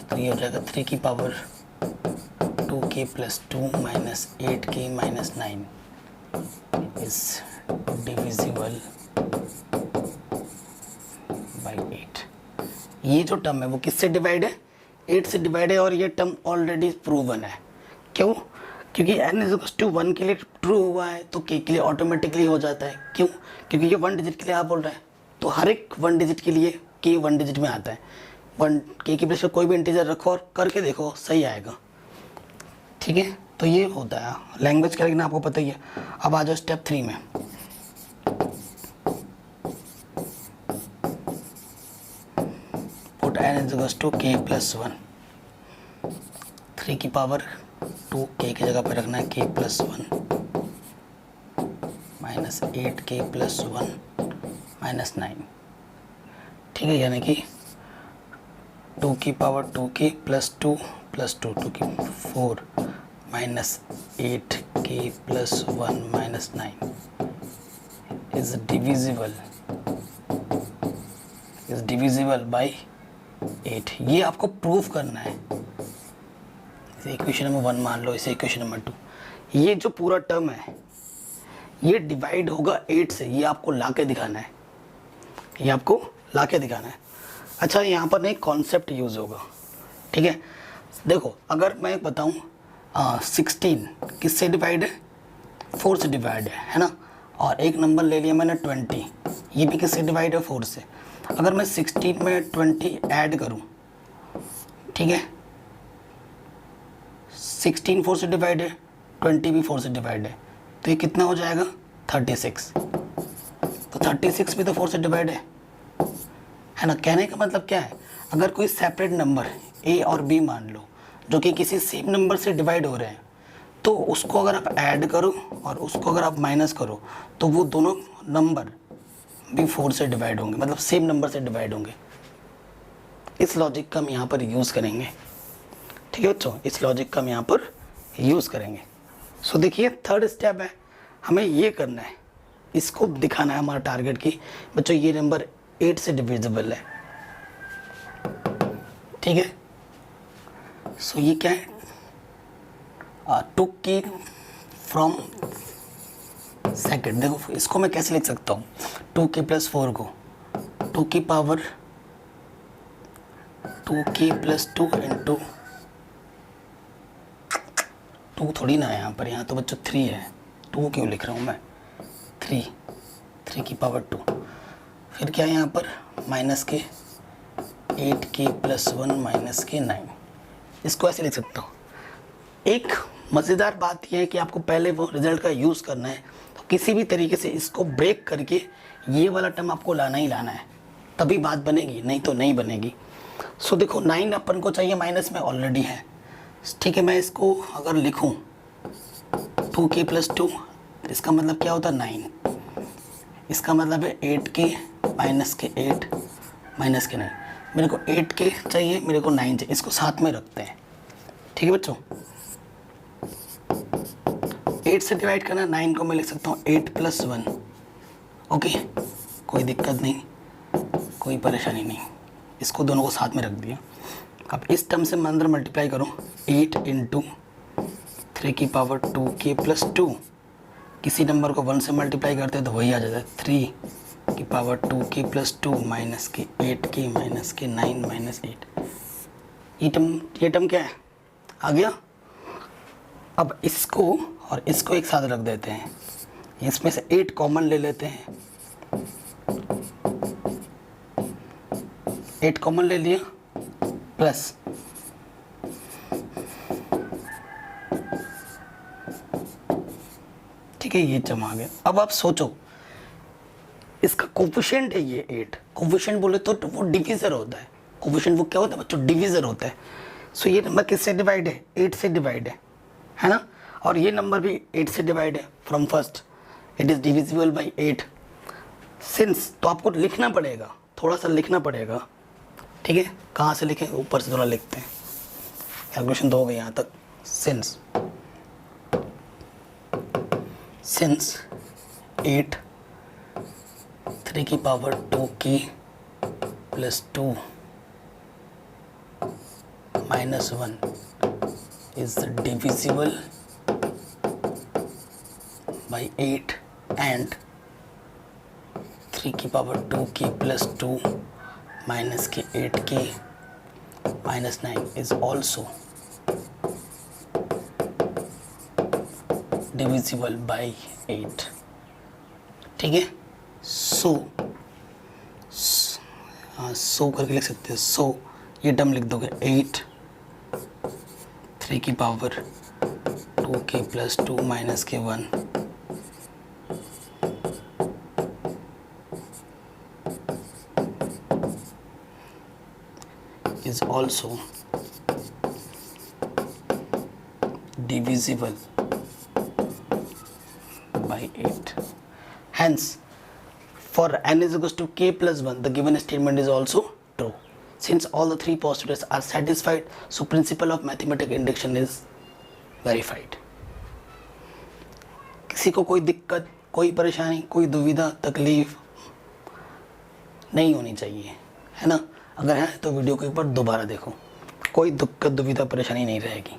तो ये हो जाएगा 3^2k + 2 - 8k - 9 is divisible by 8। ये जो टर्म है वो किससे डिवाइड है, 8 से डिवाइड है, और ये टर्म ऑलरेडी प्रूवन है। क्यों, क्योंकि n इज टू 1 के लिए ट्रू हुआ है तो k के लिए ऑटोमेटिकली हो जाता है। क्यों? क्योंकि ये 1 डिजिट के लिए आप बोल रहे हैं, तो हर एक 1 डिजिट के लिए k 1 डिजिट में आता है। 1 k की प्लेस पर कोई भी इंटीजर रखो और करके देखो, सही आएगा। ठीक है, तो ये होता है लैंग्वेज का, लेकिन आपको पता ही है। अब आ जाओ स्टेप 3 में। Put n is equals to k plus 1, 3 की पावर 2 k की जगह पे रखना है k plus 1 minus 8k plus 1 minus 9। ठीक है, यानी कि 2 की पावर 2k प्लस 2 प्लस 2 2 की 4 minus 8k plus 1 minus 9 is divisible by 8। ये आपको प्रूव करना है। इसे इक्वेशन नंबर 1 मान लो, इसे इक्वेशन नंबर 2। ये जो पूरा टर्म है ये डिवाइड होगा 8 से, ये आपको लाके दिखाना है, ये आपको लाके दिखाना है। अच्छा, यहाँ पर एक कॉन्सेप्ट यूज़ होगा। ठीक है, देखो अगर मैं बताऊँ 16 किससे डिवाइड है? 4 से डिवाइड है ना। और एक नंबर ले लिया मैंने 20, ये भी किससे डिवाइड है? 4 से। अगर मैं 16 में 20 ऐड करूँ, ठीक है, 16 4 से डिवाइड है, 20 भी 4 से डिवाइड है, तो ये कितना हो जाएगा? 36। तो 36 भी तो 4 से डिवाइड है ना। कहने का मतलब क्या है? अगर कोई सेपरेट नंबर a और b मान लो जो कि किसी सेम नंबर से डिवाइड हो रहे हैं, तो उसको अगर आप ऐड करो और उसको अगर आप माइनस करो तो वो दोनों नंबर भी 4 से डिवाइड होंगे, मतलब सेम नंबर से डिवाइड होंगे। इस लॉजिक का हम यहाँ पर यूज़ करेंगे। ठीक है बच्चों, इस लॉजिक का हम यहाँ पर यूज़ करेंगे। सो देखिए, थर्ड स्टेप है, हमें ये करना है, इसको दिखाना है हमारा टारगेट की बच्चों ये नंबर 8 से डिविजिबल है। ठीक है, सो ये क्या है? 2 की फ्रॉम सेकेंड। देखो इसको मैं कैसे लिख सकता हूँ? 2k प्लस 4 को 2 की पावर 2k प्लस 2 इंटू 2 थोड़ी ना है यहाँ पर, यहाँ तो बच्चों 3 है। 2 क्यों लिख रहा हूँ मैं? 3 की पावर 2। फिर क्या है यहाँ पर? माइनस के 8k प्लस 1 माइनस के 9। इसको ऐसे लिख सकता हूँ। एक मज़ेदार बात यह है कि आपको पहले वो रिजल्ट का यूज़ करना है, तो किसी भी तरीके से इसको ब्रेक करके ये वाला टर्म आपको लाना ही लाना है, तभी बात बनेगी, नहीं तो नहीं बनेगी। सो देखो 9 अपन को चाहिए, माइनस में ऑलरेडी है। ठीक है, मैं इसको अगर लिखूं 2k प्लस 2, इसका मतलब क्या होता है? 9। इसका मतलब है 8k माइनस के 8 माइनस के 9। मेरे को 8k चाहिए, मेरे को 9 चाहिए, इसको साथ में रखते हैं। ठीक है बच्चों, 8 से डिवाइड करना, 9 को मैं लिख सकता हूँ 8 प्लस 1। ओके, कोई दिक्कत नहीं, कोई परेशानी नहीं, इसको दोनों को साथ में रख दिया। अब इस टर्म से मैं अंदर मल्टीप्लाई करूँ, 8 इंटू 3 की पावर 2k प्लस 2। किसी नंबर को 1 से मल्टीप्लाई करते हैं तो वही आ जाता है, 3 की पावर 2k प्लस 2 माइनस के 8k माइनस के 9 माइनस 8। ये टर्म क्या है? आ गया। अब इसको और इसको एक साथ रख देते हैं, इसमें से 8 कॉमन ले लेते हैं। 8 कॉमन ले लिया, प्लस ठीक है, ये टर्म आ गया। अब आप सोचो, इसका कोफिशिएंट है ये 8। कोफिशिएंट बोले तो वो डिविजर होता है। कोफिशिएंट वो क्या होता है बच्चों? डिविजर होता है। सो ये नंबर किससे डिवाइड है? 8 से डिवाइड है ना। और ये नंबर भी 8 से डिवाइड है from first. It is divisible by 8 since. तो आपको लिखना पड़ेगा, थोड़ा सा लिखना पड़ेगा। ठीक है, कहाँ से लिखें? ऊपर से थोड़ा लिखते हैं, कैलकुलेशन तो हो गई यहाँ तक। सिंस 8 3 की power 2k plus 2 minus 1 is divisible by 8 and 3 की पावर 2k प्लस 2 माइनस के 8k minus 9 is also divisible by 8, ठीक है। सो करके लिख सकते हैं। सो ये टर्म लिख दोगे 8 3 की पावर 2k प्लस 2 माइनस के 1 is also divisible by 8. Hence, for n is equals to k plus 1, the given statement is also true. Since all the three postulates are satisfied, so principle of mathematical induction is verified. किसी को कोई दिक्कत, कोई परेशानी, कोई दुविधा, तकलीफ नहीं होनी चाहिए, है ना। अगर है तो वीडियो को एक बार दोबारा देखो, कोई दिक्कत, दुविधा, परेशानी नहीं रहेगी।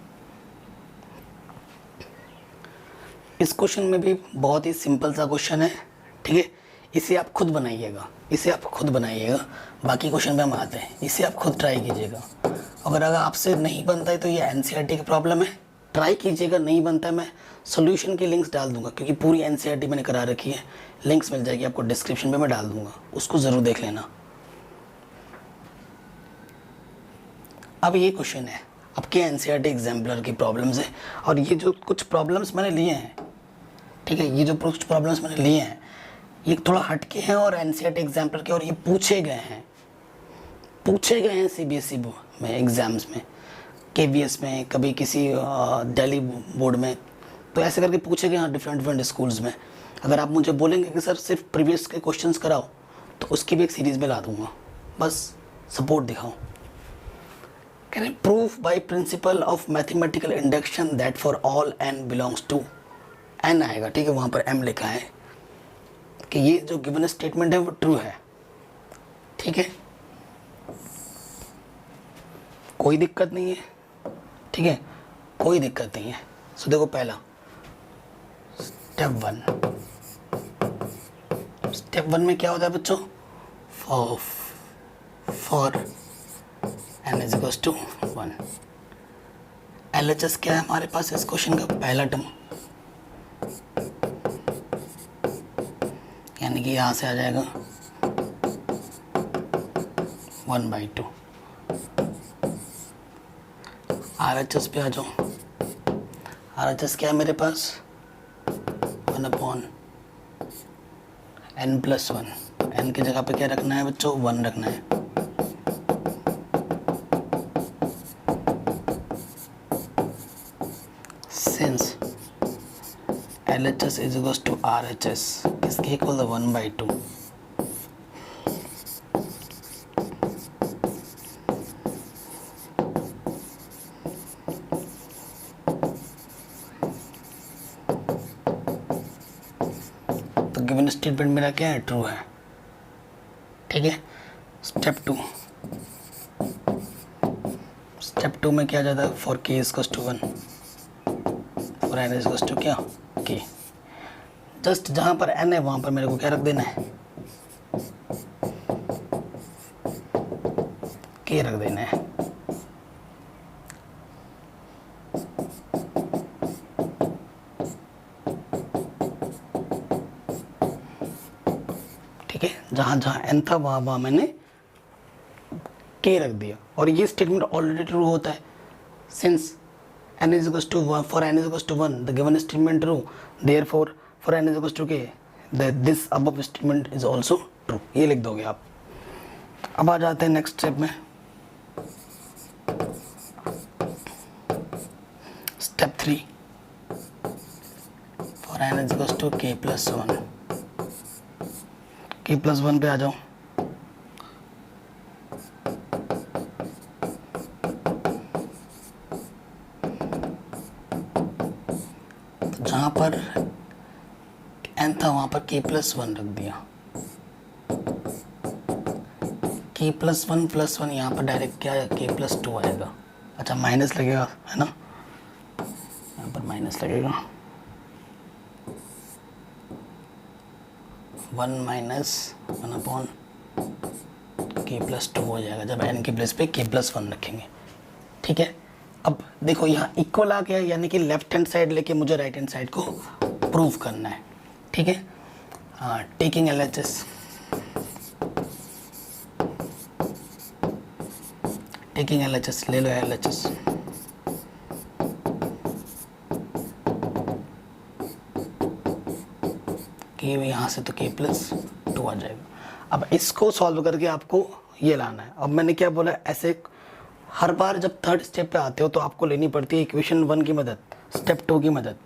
इस क्वेश्चन में भी बहुत ही सिंपल सा क्वेश्चन है, ठीक है। इसे आप खुद बनाइएगा, बाकी क्वेश्चन पे हम आते हैं। इसे आप खुद ट्राई कीजिएगा। अगर आपसे नहीं बनता है तो ये एनसीईआरटी की प्रॉब्लम है, ट्राई कीजिएगा। नहीं बनता है, मैं सोल्यूशन की लिंक्स डाल दूंगा, क्योंकि पूरी एनसीईआरटी मैंने करा रखी है। लिंक्स मिल जाएगी आपको डिस्क्रिप्शन में, मैं डाल दूंगा, उसको ज़रूर देख लेना। अब ये क्वेश्चन है आपके एनसीईआरटी एग्जाम्पलर की प्रॉब्लम्स है, और ये जो कुछ प्रॉब्लम्स मैंने लिए हैं, ठीक है, ये जो कुछ प्रॉब्लम्स मैंने लिए हैं ये थोड़ा हटके हैं और एनसीईआरटी एग्जाम्पलर के, और ये पूछे गए हैं सीबीएसई में एग्ज़ाम्स में, केवीएस में, कभी किसी दिल्ली बोर्ड में, तो ऐसे करके पूछे गए हैं डिफरेंट स्कूल्स में। अगर आप मुझे बोलेंगे कि सर सिर्फ प्रीवियस के क्वेश्चंस कराओ, तो उसकी भी एक सीरीज़ में ला दूंगा, बस सपोर्ट दिखाओ। कह रहे proof by principle of mathematical induction that for all n belongs to, n आएगा, ठीक है, वहाँ पर m लिखा है कि ये जो गिवन स्टेटमेंट है वो ट्रू है, ठीक है, कोई दिक्कत नहीं है, ठीक है, कोई दिक्कत नहीं है। सो देखो पहला स्टेप वन में क्या होता है बच्चों, for n is equals to 1। LHS क्या है हमारे पास इस क्वेश्चन का, पहला टर्म, यानी कि यहाँ से आ जाएगा 1/2। RHS पे आ जाओ, RHS क्या है मेरे पास, 1/n + 1। n की जगह पे क्या रखना है बच्चों, 1 रखना है। Since LHS is equals to RHS, इसके इक्वल 1/2। तो गिवन स्टेटमेंट मेरा क्या है, ट्रू है, ठीक है। स्टेप टू में क्या जाता है, for k is equals to 1, for n is equals to क्या, k। जस्ट जहाँ पर n है वहाँ पर मेरे को क्या रख देना है, k रख देना है। ठीक है, जहाँ जहाँ n था वहाँ मैंने k रख दिया, और ये स्टेटमेंट ऑलरेडी ट्रू होता है। Since n is equals to 1, for n is equals to 1, the given statement true, therefore for n is equals to k, this above statement is also true। ये लिख दोगे आप। अब आ जाते हैं नेक्स्ट स्टेप में, step 3, for n is equals to k plus 1, k plus 1 पे आ जाओ। जहाँ पर n था वहाँ पर k + 1 रख दिया, k + 1 यहाँ पर डायरेक्ट क्या है, k + 2 आएगा। अच्छा माइनस लगेगा, है ना, यहाँ पर माइनस लगेगा, 1 - 1/k + 2 हो जाएगा, जब n के प्लेस पे k + 1 रखेंगे, ठीक है। अब देखो यहाँ इक्वल आ गया, यानी कि लेफ्ट हैंड साइड लेके मुझे राइट हैंड साइड को प्रूव करना है, ठीक है। टेकिंग LHS, टेकिंग LHS, ले लो LHS। के यहाँ से तो k+2 आ जाएगा। अब इसको सॉल्व करके आपको ये लाना है। अब मैंने क्या बोला, ऐसे हर बार जब थर्ड स्टेप पे आते हो तो आपको लेनी पड़ती है इक्वेशन 1 की मदद, स्टेप 2 की मदद,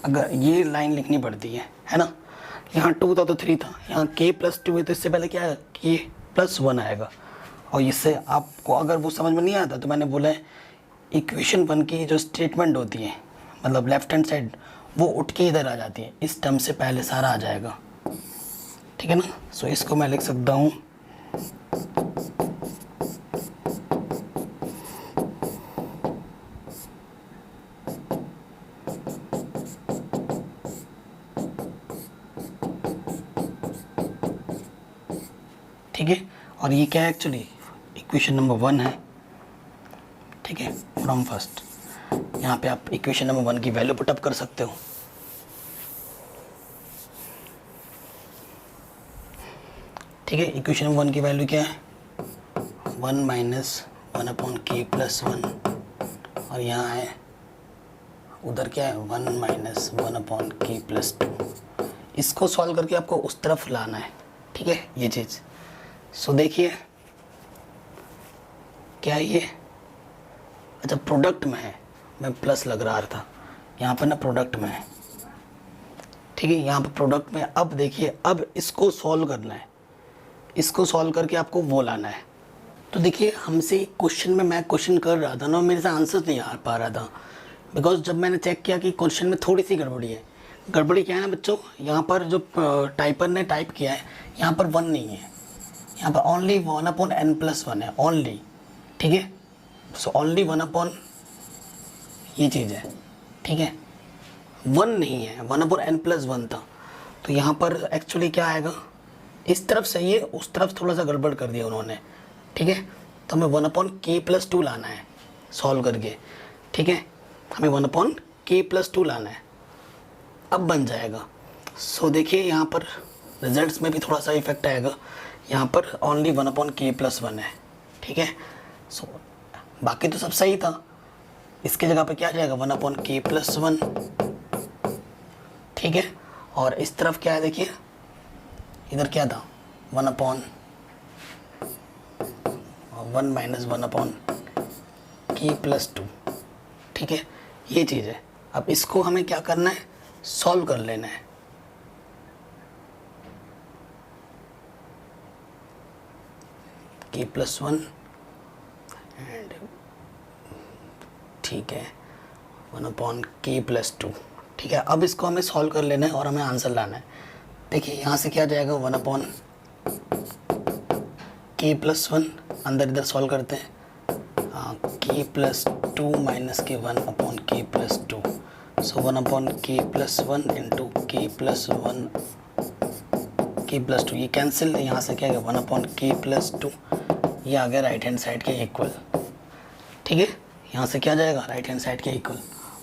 अगर ये लाइन लिखनी पड़ती है ना। यहाँ 2 था तो 3 था, यहाँ k+2 है तो इससे पहले क्या है, k+1 आएगा। और इससे आपको अगर वो समझ में नहीं आता तो मैंने बोला है इक्वेशन 1 की जो स्टेटमेंट होती है, मतलब लेफ्ट हैंड साइड, वो उठ के इधर आ जाती है, इस टर्म से पहले सारा आ जाएगा, ठीक है ना। सो इसको मैं लिख सकता हूँ ठीक है। और ये क्या है, एक्चुअली इक्वेशन नंबर 1 है, ठीक है, फ्रॉम फर्स्ट। यहाँ पे आप इक्वेशन नंबर 1 की वैल्यू पुटअप कर सकते हो, ठीक है। इक्वेशन नंबर 1 की वैल्यू क्या है, 1 - 1/k+1, और यहाँ है उधर क्या है 1 - 1/k+2। इसको सॉल्व करके आपको उस तरफ लाना है, ठीक है, ये चीज़। सो देखिए क्या ये, अच्छा प्रोडक्ट में है, मैं प्लस लग रहा था, यहाँ पर ना प्रोडक्ट में है, ठीक है, यहाँ पर प्रोडक्ट में। अब देखिए, अब इसको सॉल्व करना है, इसको सॉल्व करके आपको वो लाना है। तो देखिए हमसे क्वेश्चन में, मैं क्वेश्चन कर रहा था ना, मेरे से आंसर नहीं आ पा रहा था, बिकॉज जब मैंने चेक किया कि क्वेश्चन में थोड़ी सी गड़बड़ी है। गड़बड़ी क्या है ना बच्चों, यहाँ पर जो टाइपर ने टाइप किया है, यहाँ पर 1 नहीं है, यहाँ पर ओनली 1/n+1 है, ओनली, ठीक है। सो ओनली 1 ये चीज़ है, ठीक है, 1 नहीं है, 1/n+1 था। तो यहाँ पर एक्चुअली क्या आएगा, इस तरफ सही है, उस तरफ थोड़ा सा गड़बड़ कर दिया उन्होंने, ठीक है। तो हमें 1/k+2 लाना है सॉल्व करके, ठीक है, हमें 1/k+2 लाना है, अब बन जाएगा। सो देखिए यहाँ पर रिजल्ट्स में भी थोड़ा सा इफेक्ट आएगा, यहाँ पर ओनली 1/k+1 है, ठीक है। सो बाकी तो सब सही था, इसके जगह पे क्या आ जाएगा 1/k+1, ठीक है। और इस तरफ क्या है, देखिए इधर क्या था 1 - 1/k+2, ठीक है, ये चीज़ है। अब इसको हमें क्या करना है, सॉल्व कर लेना है, k+1 एंड ठीक है 1/k+2, ठीक है। अब इसको हमें सॉल्व कर लेना है और हमें आंसर लाना है। देखिए यहाँ से क्या जाएगा 1/k+1, अंदर इधर सॉल्व करते हैं, k+2 - k 1/k+2, सो 1/k+1 इंटू k+2, ये कैंसिल, यहाँ से क्या है 1/k+2, ये आ गया राइट हैंड साइड के इक्वल, ठीक है। यहाँ से क्या जाएगा राइट हैंड साइड के इक्वल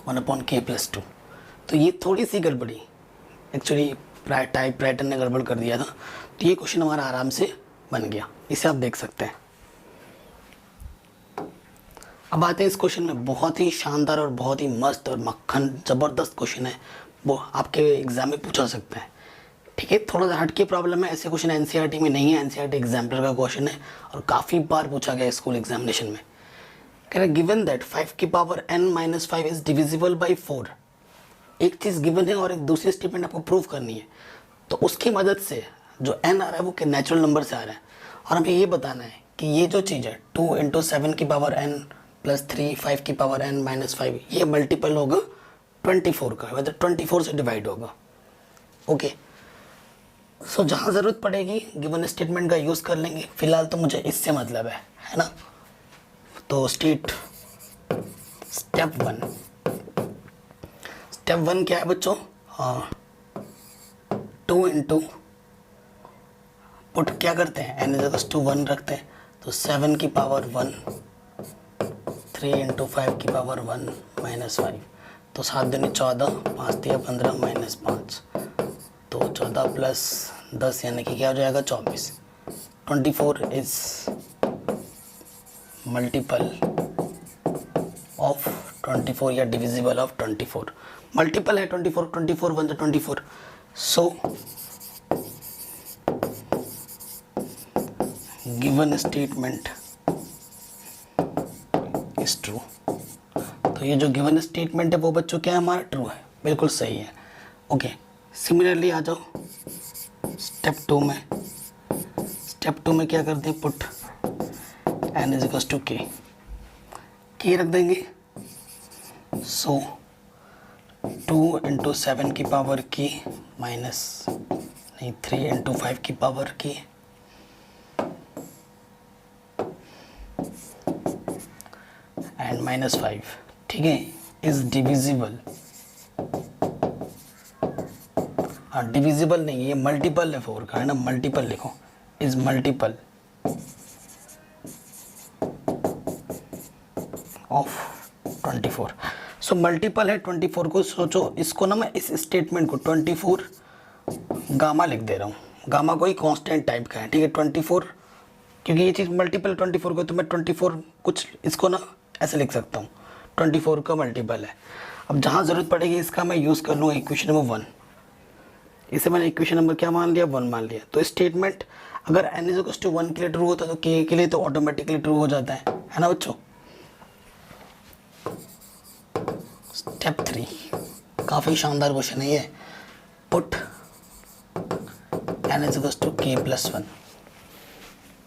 1/k+2। तो ये थोड़ी सी गड़बड़ी, एक्चुअली टाइप राइटर ने गड़बड़ कर दिया था, तो ये क्वेश्चन हमारा आराम से बन गया, इसे आप देख सकते हैं। अब आते हैं इस क्वेश्चन में, बहुत ही शानदार और बहुत ही मस्त और मक्खन ज़बरदस्त क्वेश्चन है, वो आपके एग्जाम में पूछा सकते हैं, ठीक है। थोड़ा सा हटके प्रॉब्लम है, ऐसे क्वेश्चन एनसीईआरटी में नहीं है, एनसीईआरटी एग्जाम्पलर का क्वेश्चन है और काफ़ी बार पूछा गया स्कूल एग्जामिनेशन में। कह रहा है given that 5n-5 is divisible by 4। एक चीज़ गिवन है और एक दूसरी स्टेटमेंट आपको प्रूव करनी है, तो उसकी मदद से जो n आ रहा है वो नेचुरल नंबर से आ रहा है, और हमें ये बताना है कि ये जो चीज़ है 2 × 7n + 3 5n - 5, ये मल्टीपल होगा 24 का, मतलब 24 से डिवाइड होगा, ओके। सो जहाँ ज़रूरत पड़ेगी गिवन स्टेटमेंट का यूज़ कर लेंगे, फिलहाल तो मुझे इससे मतलब है ना। तो स्टेप 1 क्या है बच्चों, 2 × पुट क्या करते हैं n = 1 रखते हैं, तो 7 की पावर 1, 3 इंटू 5 की पावर 1 माइनस 5, तो 7 दूनी 14, 5 तिया 15 माइनस 5, तो 14 प्लस 10 यानी कि क्या हो जाएगा 24। 24 इज मल्टीपल ऑफ 24 या डिविजिबल ऑफ 24। मल्टीपल है 24, 24 1 24, so given statement is true. तो ये जो गिवन स्टेटमेंट है वो बच्चों क्या है हमारा ट्रू है, बिल्कुल सही है। ओके, सिमिलरली आ जाओ स्टेप 2 में। स्टेप 2 में क्या करते हैं, put n is equal to k रख देंगे। सो 2 इंटू 7 की पावर की माइनस नहीं 3 इंटू 5 की पावर की एंड माइनस 5, ठीक है, इज डिविजिबल। हाँ डिविजिबल नहीं, ये मल्टीपल है 4 का, है ना, मल्टीपल लिखो, is multiple of 24। So multiple है 24 को, सोचो इसको ना मैं इस स्टेटमेंट को 24 गामा लिख दे रहा हूँ। गामा कोई कांस्टेंट टाइप का है, ठीक है, 24 क्योंकि ये चीज़ मल्टीपल 24 को, तो मैं 24 कुछ इसको ना ऐसे लिख सकता हूँ, 24 का मल्टीपल है। अब जहाँ ज़रूरत पड़ेगी इसका मैं यूज़ कर लूँ इक्वेशन नंबर 1। इसे मैंने इक्वेशन नंबर क्या मान लिया, 1 मान लिया। तो स्टेटमेंट अगर n इज इक्वल टू 1 के लिए ट्रू होता है तो k के लिए तो ऑटोमेटिकली ट्रू हो जाता है ना बच्चों। स्टेप 3 काफ़ी शानदार क्वेश्चन है ये। Put n is equal to k plus 1,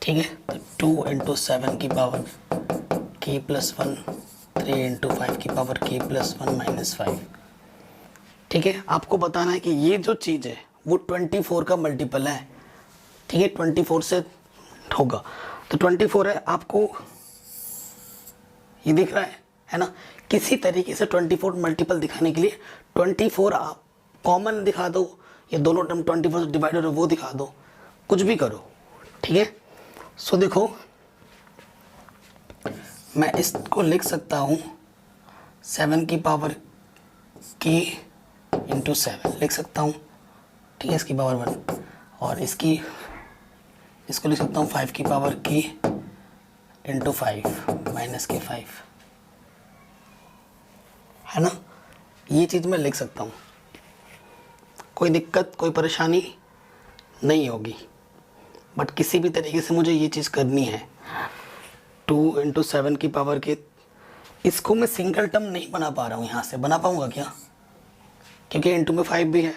ठीक है, तो 2 इंटू 7 की पावर k प्लस 1, 3 इंटू 5 की पावर k प्लस 1 माइनस 5, ठीक है। आपको बताना है कि ये जो चीज़ है वो 24 का मल्टीपल है, ठीक है, 24 से होगा, तो 24 है, आपको ये दिख रहा है ना। किसी तरीके से 24 मल्टीपल दिखाने के लिए 24 आप कॉमन दिखा दो, या दोनों टर्म 24 से डिवाइडेड हो वो दिखा दो, कुछ भी करो, ठीक है। सो देखो मैं इसको लिख सकता हूँ 7 की पावर k इंटू 7 लिख सकता हूँ, ठीक है, इसकी पावर 1, और इसको लिख सकता हूँ 5 की पावर k इंटू 5 माइनस के 5, है ना। ये चीज़ मैं लिख सकता हूँ, कोई दिक्कत कोई परेशानी नहीं होगी, बट किसी भी तरीके से मुझे ये चीज़ करनी है। 2 इंटू 7 की पावर के, इसको मैं सिंगल टर्म नहीं बना पा रहा हूँ, यहाँ से बना पाऊँगा क्या, क्योंकि इंटू में 5 भी है,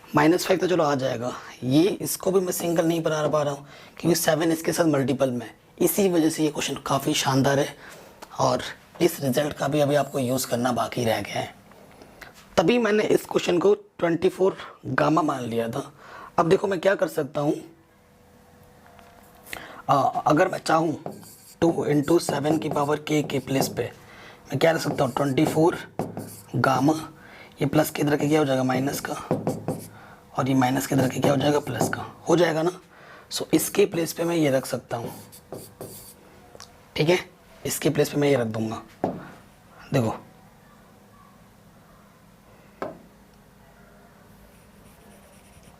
माइनस 5 तो चलो आ जाएगा, ये इसको भी मैं सिंगल नहीं बना पा रहा हूँ क्योंकि 7 इसके साथ मल्टीपल में। इसी वजह से ये क्वेश्चन काफ़ी शानदार है, और इस रिजल्ट का भी अभी आपको यूज़ करना बाकी रह गया है। तभी मैंने इस क्वेश्चन को 24 गामा मान लिया था। अब देखो मैं क्या कर सकता हूँ, अगर मैं चाहूँ 2 इंटू 7 की पावर के प्लेस पे मैं क्या रख सकता हूँ 24 गामा, ये प्लस के इधर के क्या हो जाएगा माइनस का, और ये माइनस के इधर के क्या हो जाएगा प्लस का, हो जाएगा ना। सो इसके प्लेस पे मैं ये रख सकता हूँ, ठीक है, इसके प्लेस पे मैं ये रख दूंगा। देखो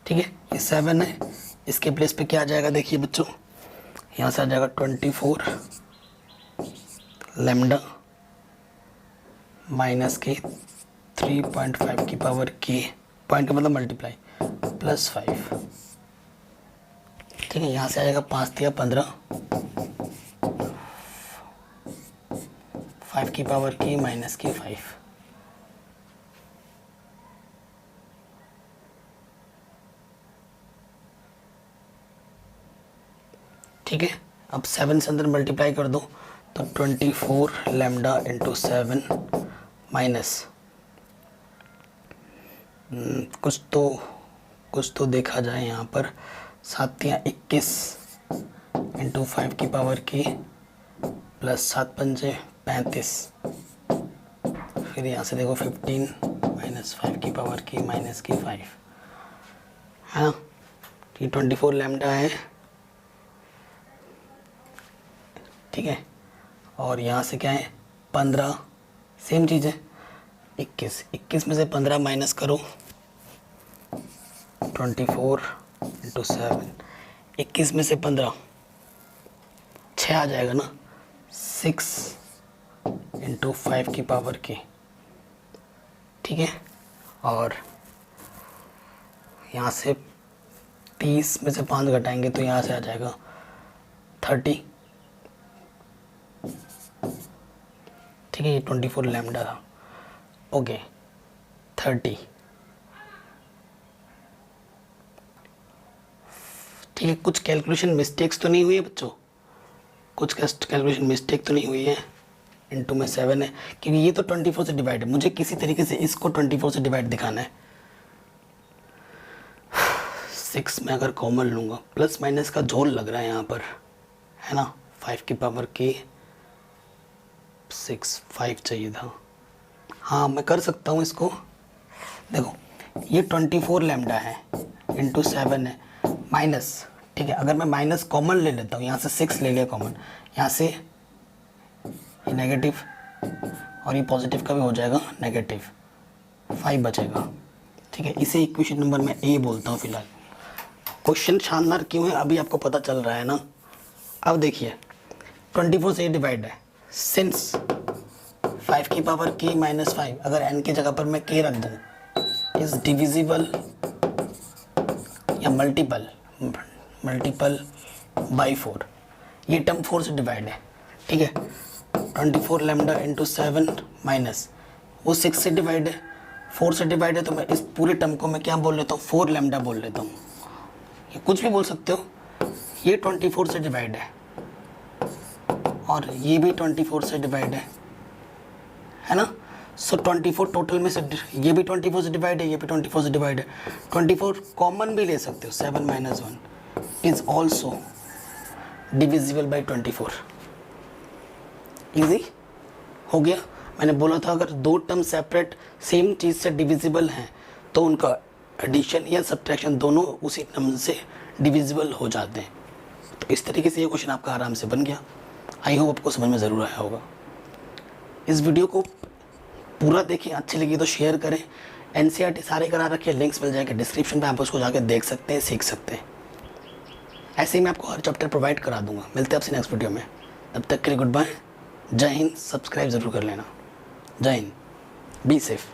ठीक है, ये 7 है, इसके प्लेस पे क्या आ जाएगा देखिए बच्चों, यहाँ से आ जाएगा 24 लैम्डा माइनस के 3.5 की पावर के, पॉइंट का मतलब मल्टीप्लाई, प्लस 5, ठीक है। यहाँ से आ जाएगा 5 या 15, 5 की पावर की माइनस की 5, ठीक है। अब 7 से अंदर मल्टीप्लाई कर दो तो 24 लैम्डा इंटू 7 माइनस कुछ तो देखा जाए यहाँ पर, 7 या 21 इंटू 5 की पावर की प्लस 7 पंजे 35, फिर यहाँ से देखो 15 माइनस 5 की पावर की माइनस की 5, है ना। ये 24 लैम्डा है, ठीक है, और यहाँ से क्या है 15, सेम चीज़ है 21, 21 में से 15 माइनस करो 24 इंटू 7, 21 में से 15 6 आ जाएगा ना, 6 इंटू 5 की पावर की, ठीक है। और यहाँ से 30 में से 5 घटाएंगे तो यहाँ से आ जाएगा 30, ठीक है। ये 24 लैम्डा था, ओके 30, ठीक है। कुछ कैलकुलेशन मिस्टेक्स तो नहीं हुई है बच्चों, कुछ कैलकुलेशन मिस्टेक तो नहीं हुई है। इनटू में 7 है क्योंकि ये तो 24 से डिवाइड है, मुझे किसी तरीके से इसको 24 से डिवाइड दिखाना है। 6 में अगर कॉमन लूँगा, प्लस माइनस का जोर लग रहा है यहाँ पर, है ना। 5 की पावर की 6, 5 चाहिए था। हाँ मैं कर सकता हूँ इसको, देखो ये 24 लैम्डा है इंटू 7 है माइनस, ठीक है। अगर मैं माइनस कॉमन ले लेता हूँ, यहाँ से 6 ले लिया कॉमन, यहाँ से ये नेगेटिव और ये पॉजिटिव का भी हो जाएगा नेगेटिव, 5 बचेगा, ठीक है। इसे इक्वेशन नंबर मैं ए बोलता हूँ फिलहाल। क्वेश्चन शानदार क्यों है अभी आपको पता चल रहा है ना। अब देखिए 24 से डिवाइड है, सिंस 5 की पावर k माइनस 5 अगर n की जगह पर मैं k रख दूँ इज डिविजिबल या मल्टीपल बाई 4, ये टर्म 4 से डिवाइड है, ठीक है। 24 लैम्डा इंटू 7 माइनस वो 6 से डिवाइड है, 4 से डिवाइड है, तो मैं इस पूरे टर्म को मैं क्या बोल लेता हूँ 4 लैम्डा बोल लेता हूँ, ये कुछ भी बोल सकते हो। ये 24 से डिवाइड है और ये भी 24 से डिवाइड है ना। सो 24 टोटल में से ये भी 24 से डिवाइड है, ये भी 24 से डिवाइड है, 24 कॉमन भी ले सकते हो, 7 minus 1 is also divisible by 24। Easy हो गया। मैंने बोला था अगर दो टर्म सेपरेट सेम चीज़ से डिविजिबल हैं तो उनका एडिशन या सब्ट्रैक्शन दोनों उसी टर्म से डिविजिबल हो जाते हैं। तो इस तरीके से ये क्वेश्चन आपका आराम से बन गया। आई होप आपको समझ में ज़रूर आया होगा। इस वीडियो को पूरा देखें, अच्छी लगी तो शेयर करें। एनसीईआरटी सारे करा रखे, लिंक्स मिल जाएंगे डिस्क्रिप्शन पे, आप उसको जाके देख सकते हैं, सीख सकते हैं। ऐसे ही मैं आपको हर चैप्टर प्रोवाइड करा दूंगा। मिलते हैं आपसे नेक्स्ट वीडियो में, तब तक के लिए गुड बाय, जय हिंद। सब्सक्राइब ज़रूर कर लेना। जय हिंद, बी सेफ।